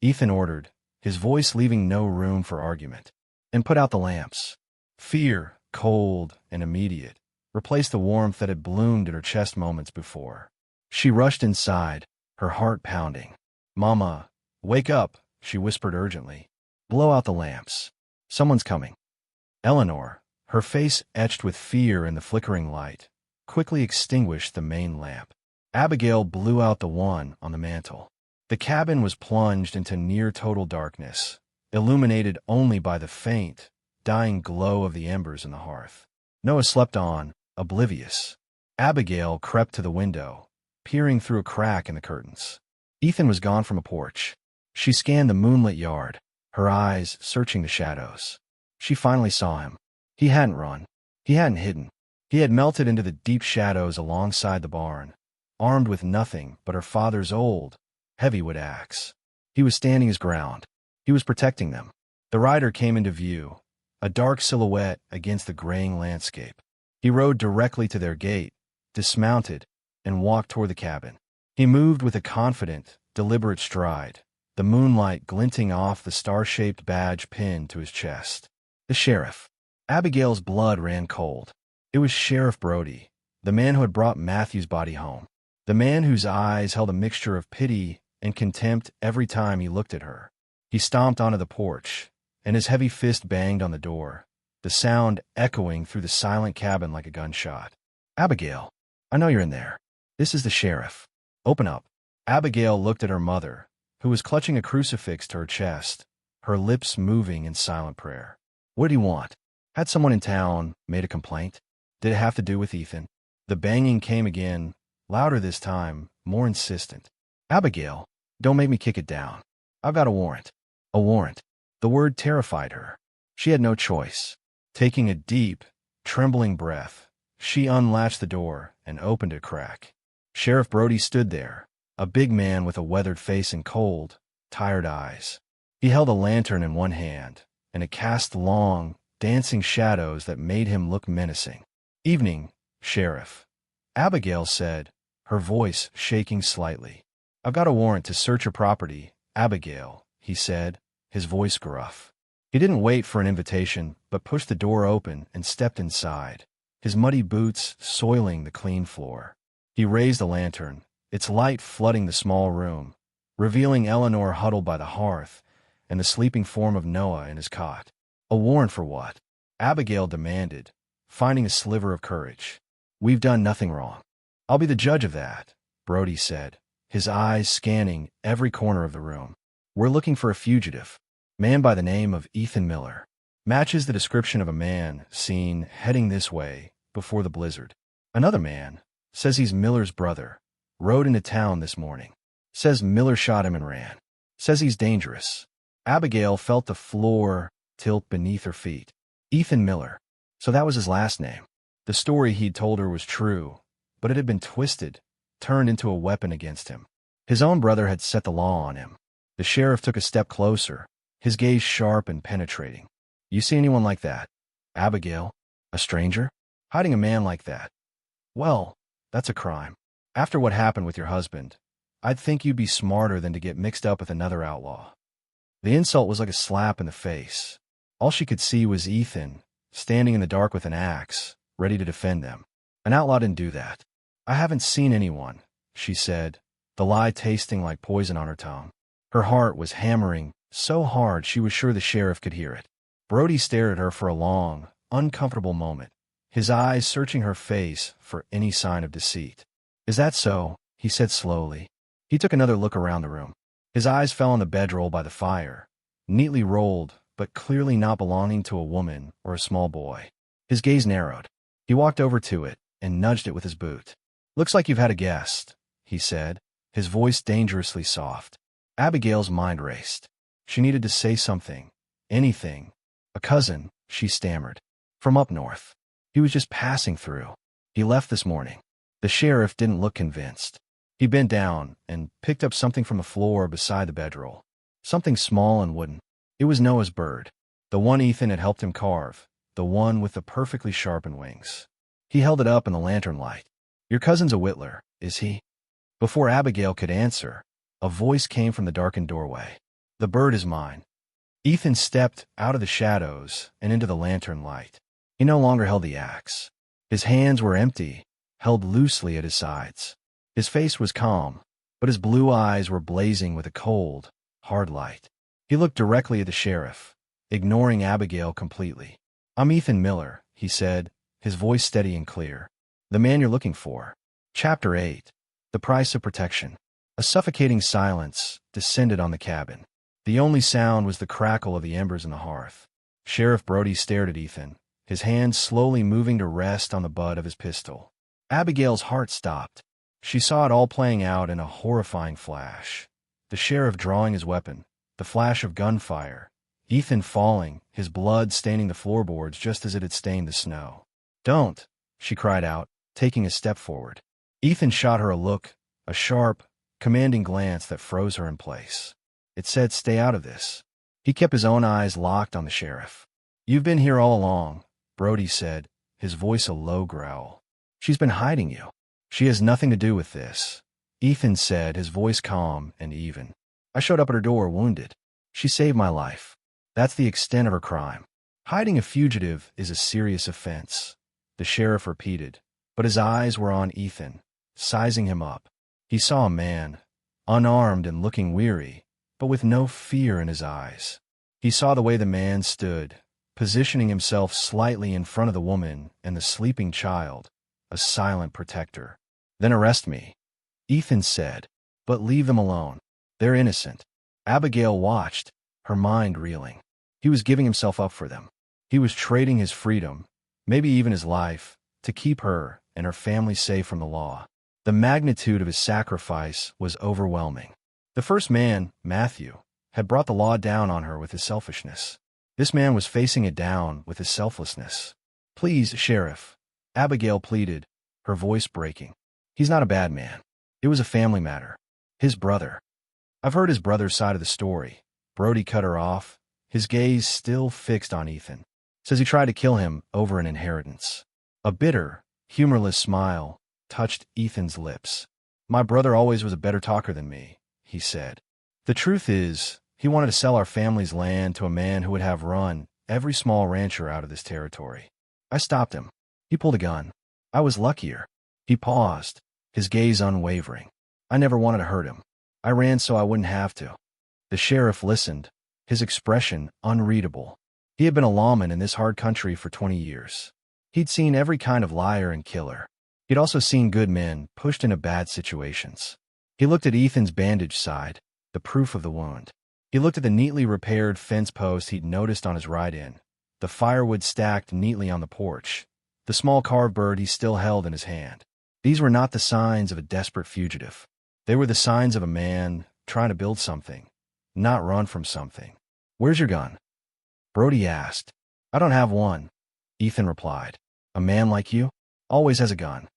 Ethan ordered, his voice leaving no room for argument. "And put out the lamps." Fear, cold and immediate, replaced the warmth that had bloomed in her chest moments before. She rushed inside, her heart pounding. "Mama, wake up," she whispered urgently. "Blow out the lamps. Someone's coming." Eleanor, her face etched with fear in the flickering light, quickly extinguished the main lamp. Abigail blew out the one on the mantel. The cabin was plunged into near-total darkness, illuminated only by the faint, dying glow of the embers in the hearth. Noah slept on, oblivious. Abigail crept to the window, peering through a crack in the curtains. Ethan was gone from a porch. She scanned the moonlit yard, her eyes searching the shadows. She finally saw him. He hadn't run. He hadn't hidden. He had melted into the deep shadows alongside the barn, armed with nothing but her father's old, heavy-wood axe. He was standing his ground. He was protecting them. The rider came into view, a dark silhouette against the graying landscape. He rode directly to their gate, dismounted, and walked toward the cabin. He moved with a confident, deliberate stride, the moonlight glinting off the star-shaped badge pinned to his chest. The sheriff. Abigail's blood ran cold. It was Sheriff Brody, the man who had brought Matthew's body home, the man whose eyes held a mixture of pity and contempt every time he looked at her. He stomped onto the porch, and his heavy fist banged on the door, the sound echoing through the silent cabin like a gunshot. "Abigail, I know you're in there. This is the sheriff. Open up." Abigail looked at her mother, who was clutching a crucifix to her chest, her lips moving in silent prayer. "What do you want? Had someone in town made a complaint? Did it have to do with Ethan?" The banging came again, louder this time, more insistent. "Abigail, don't make me kick it down. I've got a warrant." A warrant. The word terrified her. She had no choice. Taking a deep, trembling breath, she unlatched the door and opened it a crack. Sheriff Brody stood there, a big man with a weathered face and cold, tired eyes. He held a lantern in one hand, and it cast long, dancing shadows that made him look menacing. "Evening, Sheriff," Abigail said, her voice shaking slightly. "I've got a warrant to search your property, Abigail," he said, his voice gruff. He didn't wait for an invitation, but pushed the door open and stepped inside, his muddy boots soiling the clean floor. He raised the lantern, its light flooding the small room, revealing Eleanor huddled by the hearth and the sleeping form of Noah in his cot. "A warrant for what?" Abigail demanded, finding a sliver of courage. "We've done nothing wrong." "I'll be the judge of that," Brody said, his eyes scanning every corner of the room. "We're looking for a fugitive, man by the name of Ethan Miller. Matches the description of a man seen heading this way before the blizzard. Another man says he's Miller's brother, rode into town this morning. Says Miller shot him and ran. Says he's dangerous." Abigail felt the floor tilt beneath her feet. Ethan Miller. So that was his last name. The story he'd told her was true, but it had been twisted, turned into a weapon against him. His own brother had set the law on him. The sheriff took a step closer, his gaze sharp and penetrating. You see anyone like that? Abigail? A stranger? Hiding a man like that? Well, that's a crime. After what happened with your husband, I'd think you'd be smarter than to get mixed up with another outlaw. The insult was like a slap in the face. All she could see was Ethan, standing in the dark with an axe, ready to defend them. An outlaw didn't do that. I haven't seen anyone, she said, the lie tasting like poison on her tongue. Her heart was hammering so hard she was sure the sheriff could hear it. Brody stared at her for a long, uncomfortable moment, his eyes searching her face for any sign of deceit. Is that so? He said slowly. He took another look around the room. His eyes fell on the bedroll by the fire, neatly rolled, but clearly not belonging to a woman or a small boy. His gaze narrowed. He walked over to it and nudged it with his boot. Looks like you've had a guest, he said, his voice dangerously soft. Abigail's mind raced. She needed to say something, anything. A cousin, she stammered. From up north. He was just passing through. He left this morning. The sheriff didn't look convinced. He bent down and picked up something from the floor beside the bedroll. Something small and wooden. It was Noah's bird. The one Ethan had helped him carve. The one with the perfectly sharpened wings. He held it up in the lantern light. Your cousin's a whittler, is he? Before Abigail could answer, a voice came from the darkened doorway. The bird is mine. Ethan stepped out of the shadows and into the lantern light. He no longer held the axe. His hands were empty, held loosely at his sides. His face was calm, but his blue eyes were blazing with a cold, hard light. He looked directly at the sheriff, ignoring Abigail completely. I'm Ethan Miller, he said, his voice steady and clear. The man you're looking for. Chapter 8. The Price of Protection. A suffocating silence descended on the cabin. The only sound was the crackle of the embers in the hearth. Sheriff Brody stared at Ethan, his hands slowly moving to rest on the butt of his pistol. Abigail's heart stopped. She saw it all playing out in a horrifying flash. The sheriff drawing his weapon, the flash of gunfire, Ethan falling, his blood staining the floorboards just as it had stained the snow. Don't, she cried out, taking a step forward. Ethan shot her a look, a sharp, commanding glance that froze her in place. It said, stay out of this. He kept his own eyes locked on the sheriff. You've been here all along, Brody said, his voice a low growl. She's been hiding you. She has nothing to do with this, Ethan said, his voice calm and even. I showed up at her door wounded. She saved my life. That's the extent of her crime. Hiding a fugitive is a serious offense, the sheriff repeated, but his eyes were on Ethan, sizing him up. He saw a man, unarmed and looking weary, but with no fear in his eyes. He saw the way the man stood, positioning himself slightly in front of the woman and the sleeping child, a silent protector. Then arrest me, Ethan said, but leave them alone. They're innocent. Abigail watched, her mind reeling. He was giving himself up for them. He was trading his freedom, maybe even his life, to keep her and her family safe from the law. The magnitude of his sacrifice was overwhelming. The first man, Matthew, had brought the law down on her with his selfishness. This man was facing it down with his selflessness. Please, Sheriff, Abigail pleaded, her voice breaking. He's not a bad man. It was a family matter. His brother. I've heard his brother's side of the story. Brody cut her off, his gaze still fixed on Ethan. Says he tried to kill him over an inheritance. A bitter, humorless smile touched Ethan's lips. My brother always was a better talker than me, he said. The truth is, he wanted to sell our family's land to a man who would have run every small rancher out of this territory. I stopped him. He pulled a gun. I was luckier. He paused, his gaze unwavering. I never wanted to hurt him. I ran so I wouldn't have to. The sheriff listened, his expression unreadable. He had been a lawman in this hard country for 20 years. He'd seen every kind of liar and killer. He'd also seen good men pushed into bad situations. He looked at Ethan's bandaged side, the proof of the wound. He looked at the neatly repaired fence post he'd noticed on his ride-in, the firewood stacked neatly on the porch, the small carved bird he still held in his hand. These were not the signs of a desperate fugitive. They were the signs of a man trying to build something, not run from something. Where's your gun? Brody asked. I don't have one, Ethan replied. A man like you? Always has a gun.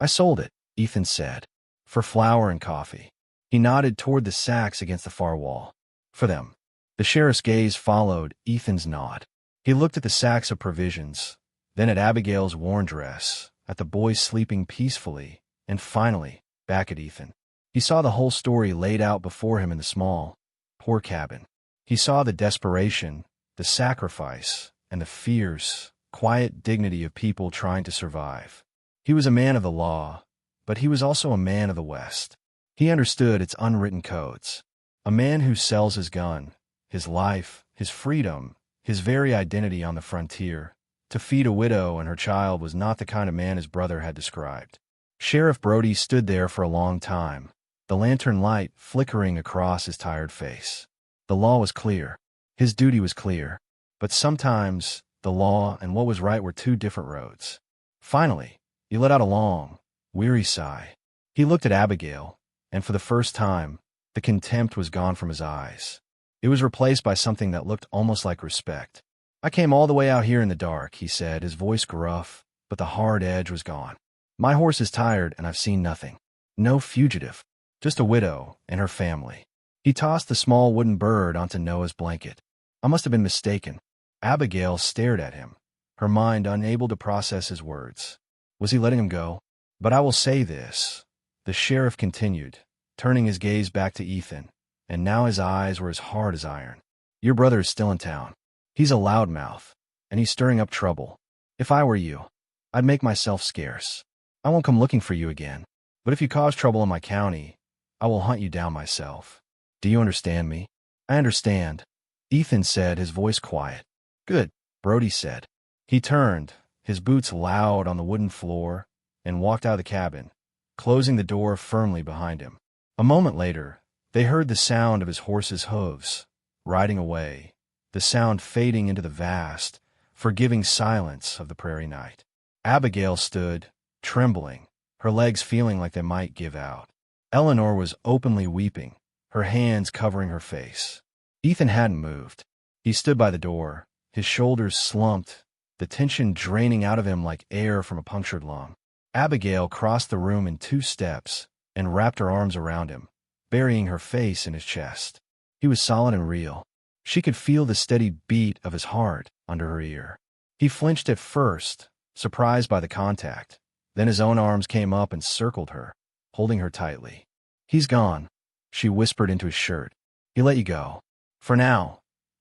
I sold it, Ethan said. For flour and coffee. He nodded toward the sacks against the far wall. For them. The sheriff's gaze followed Ethan's nod. He looked at the sacks of provisions, then at Abigail's worn dress, at the boys sleeping peacefully, and finally, back at Ethan. He saw the whole story laid out before him in the small, poor cabin. He saw the desperation, the sacrifice, and the fierce, quiet dignity of people trying to survive. He was a man of the law, but he was also a man of the West. He understood its unwritten codes. A man who sells his gun, his life, his freedom, his very identity on the frontier, to feed a widow and her child was not the kind of man his brother had described. Sheriff Brody stood there for a long time, the lantern light flickering across his tired face. The law was clear. His duty was clear. But sometimes, the law and what was right were two different roads. Finally, he let out a long, weary sigh. He looked at Abigail, and for the first time, the contempt was gone from his eyes. It was replaced by something that looked almost like respect. I came all the way out here in the dark, he said, his voice gruff, but the hard edge was gone. My horse is tired and I've seen nothing. No fugitive. Just a widow and her family. He tossed the small wooden bird onto Noah's blanket. I must have been mistaken. Abigail stared at him, her mind unable to process his words. Was he letting him go? But I will say this, the sheriff continued, turning his gaze back to Ethan, and now his eyes were as hard as iron. Your brother is still in town. He's a loudmouth, and he's stirring up trouble. If I were you, I'd make myself scarce. I won't come looking for you again, but if you cause trouble in my county, I will hunt you down myself. Do you understand me? I understand, Ethan said, his voice quiet. Good, Brody said. He turned, his boots loud on the wooden floor, and walked out of the cabin, closing the door firmly behind him. A moment later, they heard the sound of his horse's hooves, riding away, the sound fading into the vast, forgiving silence of the prairie night. Abigail stood, trembling, her legs feeling like they might give out. Eleanor was openly weeping, her hands covering her face. Ethan hadn't moved. He stood by the door, his shoulders slumped, the tension draining out of him like air from a punctured lung. Abigail crossed the room in 2 steps and wrapped her arms around him, burying her face in his chest. He was solid and real. She could feel the steady beat of his heart under her ear. He flinched at first, surprised by the contact. Then his own arms came up and circled her, holding her tightly. He's gone, she whispered into his shirt. He let you go. For now,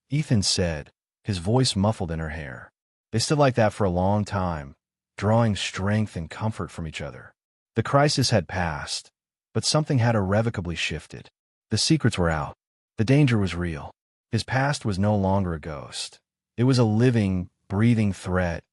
Ethan said, his voice muffled in her hair. They stood like that for a long time, drawing strength and comfort from each other. The crisis had passed, but something had irrevocably shifted. The secrets were out. The danger was real. His past was no longer a ghost. It was a living, breathing threat,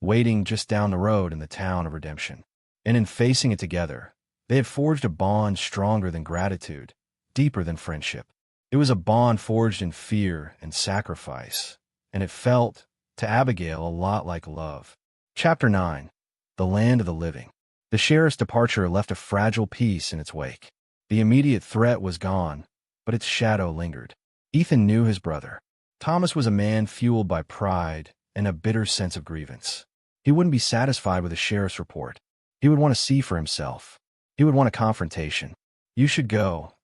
waiting just down the road in the town of redemption. And in facing it together, they had forged a bond stronger than gratitude, deeper than friendship. It was a bond forged in fear and sacrifice, and it felt, to Abigail, a lot like love. Chapter 9. The Land of the Living. The sheriff's departure left a fragile peace in its wake. The immediate threat was gone, but its shadow lingered. Ethan knew his brother. Thomas was a man fueled by pride and a bitter sense of grievance. He wouldn't be satisfied with a sheriff's report. He would want to see for himself. He would want a confrontation. You should go,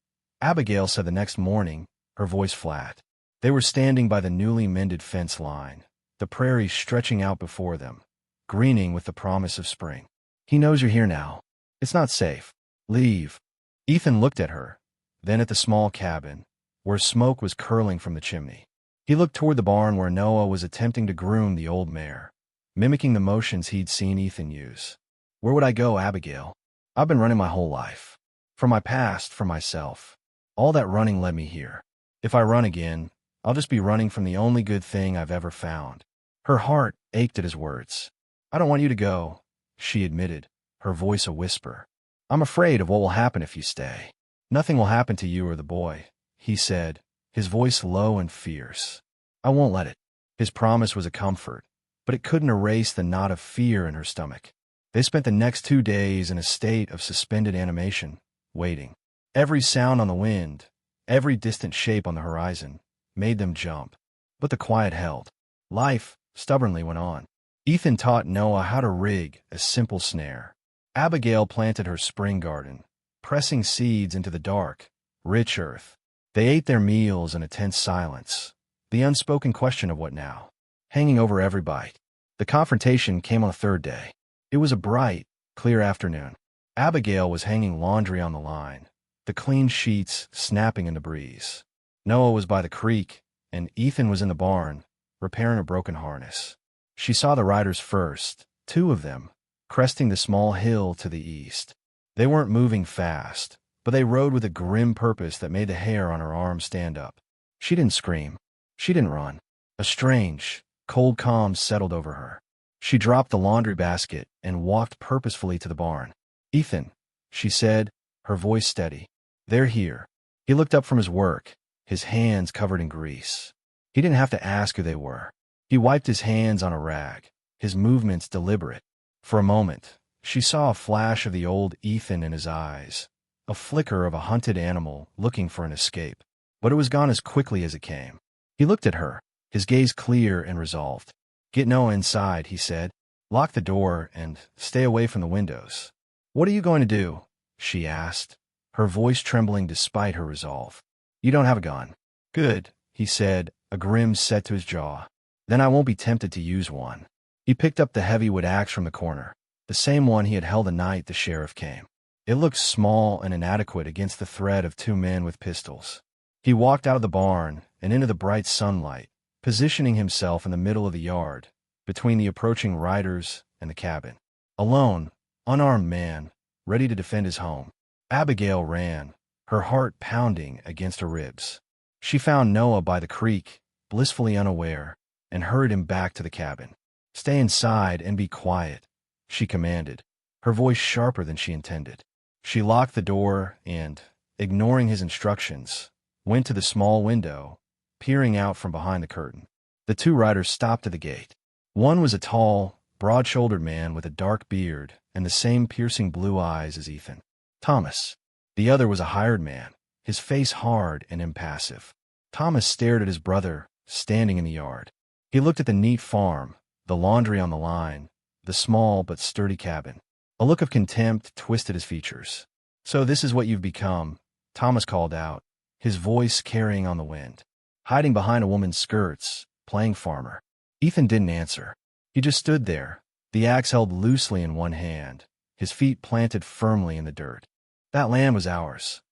Abigail said the next morning, her voice flat. They were standing by the newly mended fence line, the prairie stretching out before them, greening with the promise of spring. He knows you're here now. It's not safe. Leave. Ethan looked at her, then at the small cabin, where smoke was curling from the chimney. He looked toward the barn where Noah was attempting to groom the old mare, mimicking the motions he'd seen Ethan use. Where would I go, Abigail? I've been running my whole life. For my past, for myself. All that running led me here. If I run again, I'll just be running from the only good thing I've ever found. Her heart ached at his words. I don't want you to go, she admitted, her voice a whisper. I'm afraid of what will happen if you stay. Nothing will happen to you or the boy, he said, his voice low and fierce. I won't let it. His promise was a comfort, but it couldn't erase the knot of fear in her stomach. They spent the next 2 days in a state of suspended animation, waiting. Every sound on the wind, every distant shape on the horizon, made them jump. But the quiet held. Life stubbornly went on. Ethan taught Noah how to rig a simple snare. Abigail planted her spring garden, pressing seeds into the dark, rich earth. They ate their meals in a tense silence, the unspoken question of what now, hanging over every bite. The confrontation came on the third day. It was a bright, clear afternoon. Abigail was hanging laundry on the line, the clean sheets snapping in the breeze. Noah was by the creek, and Ethan was in the barn, repairing a broken harness. She saw the riders first, two of them, cresting the small hill to the east. They weren't moving fast, but they rode with a grim purpose that made the hair on her arms stand up. She didn't scream. She didn't run. A strange, cold calm settled over her. She dropped the laundry basket and walked purposefully to the barn. "Ethan," she said, her voice steady. "They're here." He looked up from his work, his hands covered in grease. He didn't have to ask who they were. He wiped his hands on a rag, his movements deliberate. For a moment, she saw a flash of the old Ethan in his eyes, a flicker of a hunted animal looking for an escape. But it was gone as quickly as it came. He looked at her, his gaze clear and resolved. "Get Noah inside," he said. "Lock the door and stay away from the windows." "What are you going to do?" she asked, her voice trembling despite her resolve. "You don't have a gun." "Good," he said, a grin set to his jaw. "Then I won't be tempted to use one." He picked up the heavy wood axe from the corner, the same one he had held the night the sheriff came. It looked small and inadequate against the threat of two men with pistols. He walked out of the barn and into the bright sunlight, positioning himself in the middle of the yard, between the approaching riders and the cabin. Alone, unarmed man, ready to defend his home. Abigail ran, her heart pounding against her ribs. She found Noah by the creek, blissfully unaware, and hurried him back to the cabin. "Stay inside and be quiet," she commanded, her voice sharper than she intended. She locked the door and, ignoring his instructions, went to the small window, peering out from behind the curtain. The two riders stopped at the gate. One was a tall, broad-shouldered man with a dark beard and the same piercing blue eyes as Ethan. Thomas. The other was a hired man, his face hard and impassive. Thomas stared at his brother, standing in the yard. He looked at the neat farm, the laundry on the line, the small but sturdy cabin. A look of contempt twisted his features. "So this is what you've become," Thomas called out, his voice carrying on the wind. "Hiding behind a woman's skirts, playing farmer." Ethan didn't answer. He just stood there, the axe held loosely in one hand, his feet planted firmly in the dirt. "That land was ours,"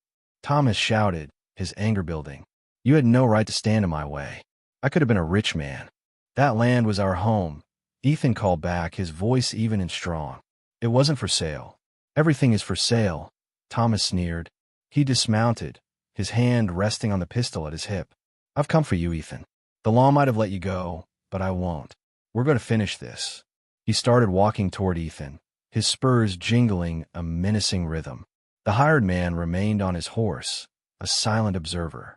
Thomas shouted, his anger building. "You had no right to stand in my way. I could have been a rich man." "That land was our home," Ethan called back, his voice even and strong. "It wasn't for sale." "Everything is for sale," Thomas sneered. He dismounted, his hand resting on the pistol at his hip. "I've come for you, Ethan. The law might have let you go, but I won't. We're going to finish this." He started walking toward Ethan, his spurs jingling a menacing rhythm. The hired man remained on his horse, a silent observer.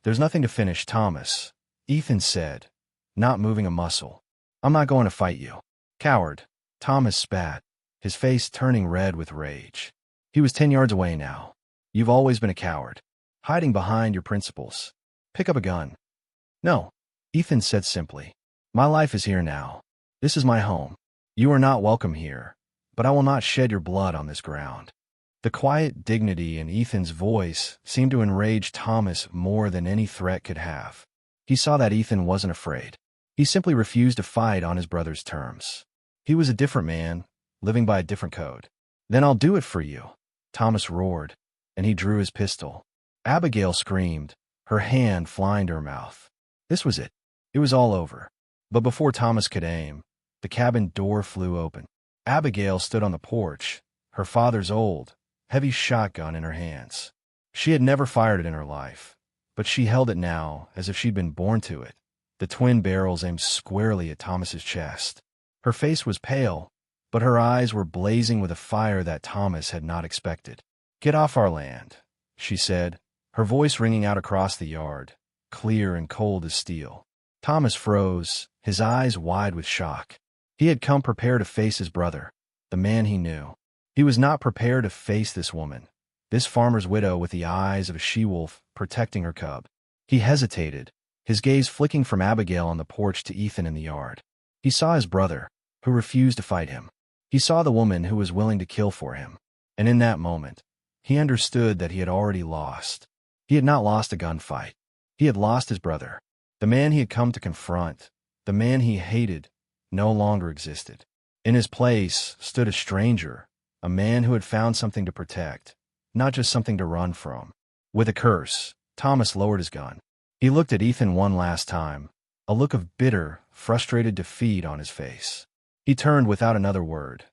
"There's nothing to finish, Thomas," Ethan said, not moving a muscle. "I'm not going to fight you." "Coward," Thomas spat, his face turning red with rage. He was 10 yards away now. "You've always been a coward, hiding behind your principles. Pick up a gun." "No," Ethan said simply. "My life is here now. This is my home. You are not welcome here, but I will not shed your blood on this ground." The quiet dignity in Ethan's voice seemed to enrage Thomas more than any threat could have. He saw that Ethan wasn't afraid. He simply refused to fight on his brother's terms. He was a different man, living by a different code. "Then I'll do it for you," Thomas roared, and he drew his pistol. Abigail screamed, her hand flying to her mouth. This was it. It was all over. But before Thomas could aim, the cabin door flew open. Abigail stood on the porch, her father's old, heavy shotgun in her hands. She had never fired it in her life, but she held it now as if she'd been born to it, the twin barrels aimed squarely at Thomas's chest. Her face was pale, but her eyes were blazing with a fire that Thomas had not expected. "Get off our land," she said, her voice ringing out across the yard, clear and cold as steel. Thomas froze, his eyes wide with shock. He had come prepared to face his brother, the man he knew. He was not prepared to face this woman, this farmer's widow with the eyes of a she-wolf protecting her cub. He hesitated, his gaze flicking from Abigail on the porch to Ethan in the yard. He saw his brother, who refused to fight him. He saw the woman who was willing to kill for him. And in that moment, he understood that he had already lost. He had not lost a gunfight. He had lost his brother. The man he had come to confront, the man he hated, no longer existed. In his place stood a stranger, a man who had found something to protect, not just something to run from. With a curse, Thomas lowered his gun. He looked at Ethan one last time, a look of bitter, frustrated defeat on his face. He turned without another word,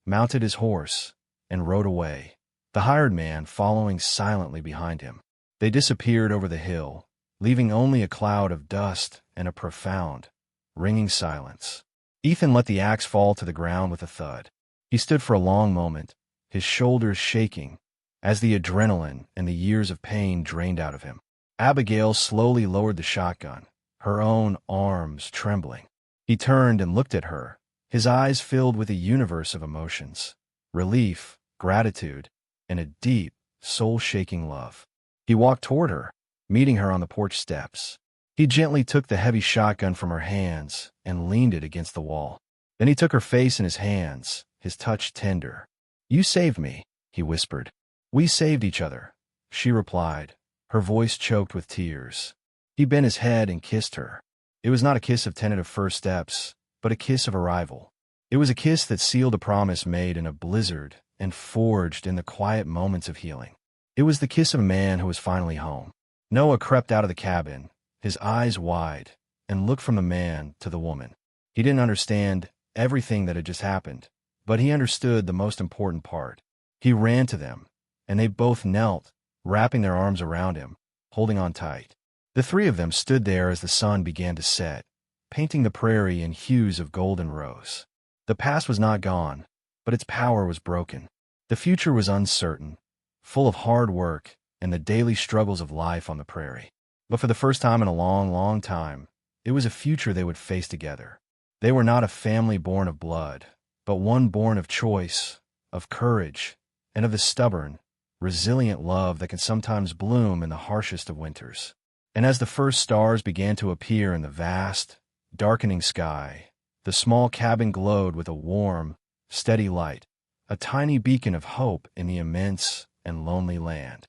mounted his horse, and rode away, the hired man following silently behind him. They disappeared over the hill, leaving only a cloud of dust and a profound, ringing silence. Ethan let the axe fall to the ground with a thud. He stood for a long moment, his shoulders shaking, as the adrenaline and the years of pain drained out of him. Abigail slowly lowered the shotgun, her own arms trembling. He turned and looked at her, his eyes filled with a universe of emotions, relief, gratitude, and a deep, soul-shaking love. He walked toward her, meeting her on the porch steps. He gently took the heavy shotgun from her hands and leaned it against the wall. Then he took her face in his hands, his touch tender. "You saved me," he whispered. "We saved each other," she replied, her voice choked with tears. He bent his head and kissed her. It was not a kiss of tentative first steps, but a kiss of arrival. It was a kiss that sealed a promise made in a blizzard and forged in the quiet moments of healing. It was the kiss of a man who was finally home. Noah crept out of the cabin, his eyes wide, and looked from the man to the woman. He didn't understand everything that had just happened, but he understood the most important part. He ran to them, and they both knelt, wrapping their arms around him, holding on tight. The three of them stood there as the sun began to set, painting the prairie in hues of golden rose. The past was not gone, but its power was broken. The future was uncertain, full of hard work and the daily struggles of life on the prairie. But for the first time in a long, long time, it was a future they would face together. They were not a family born of blood, but one born of choice, of courage, and of the stubborn, resilient love that can sometimes bloom in the harshest of winters. And as the first stars began to appear in the vast, darkening sky, the small cabin glowed with a warm, steady light, a tiny beacon of hope in the immense and lonely land.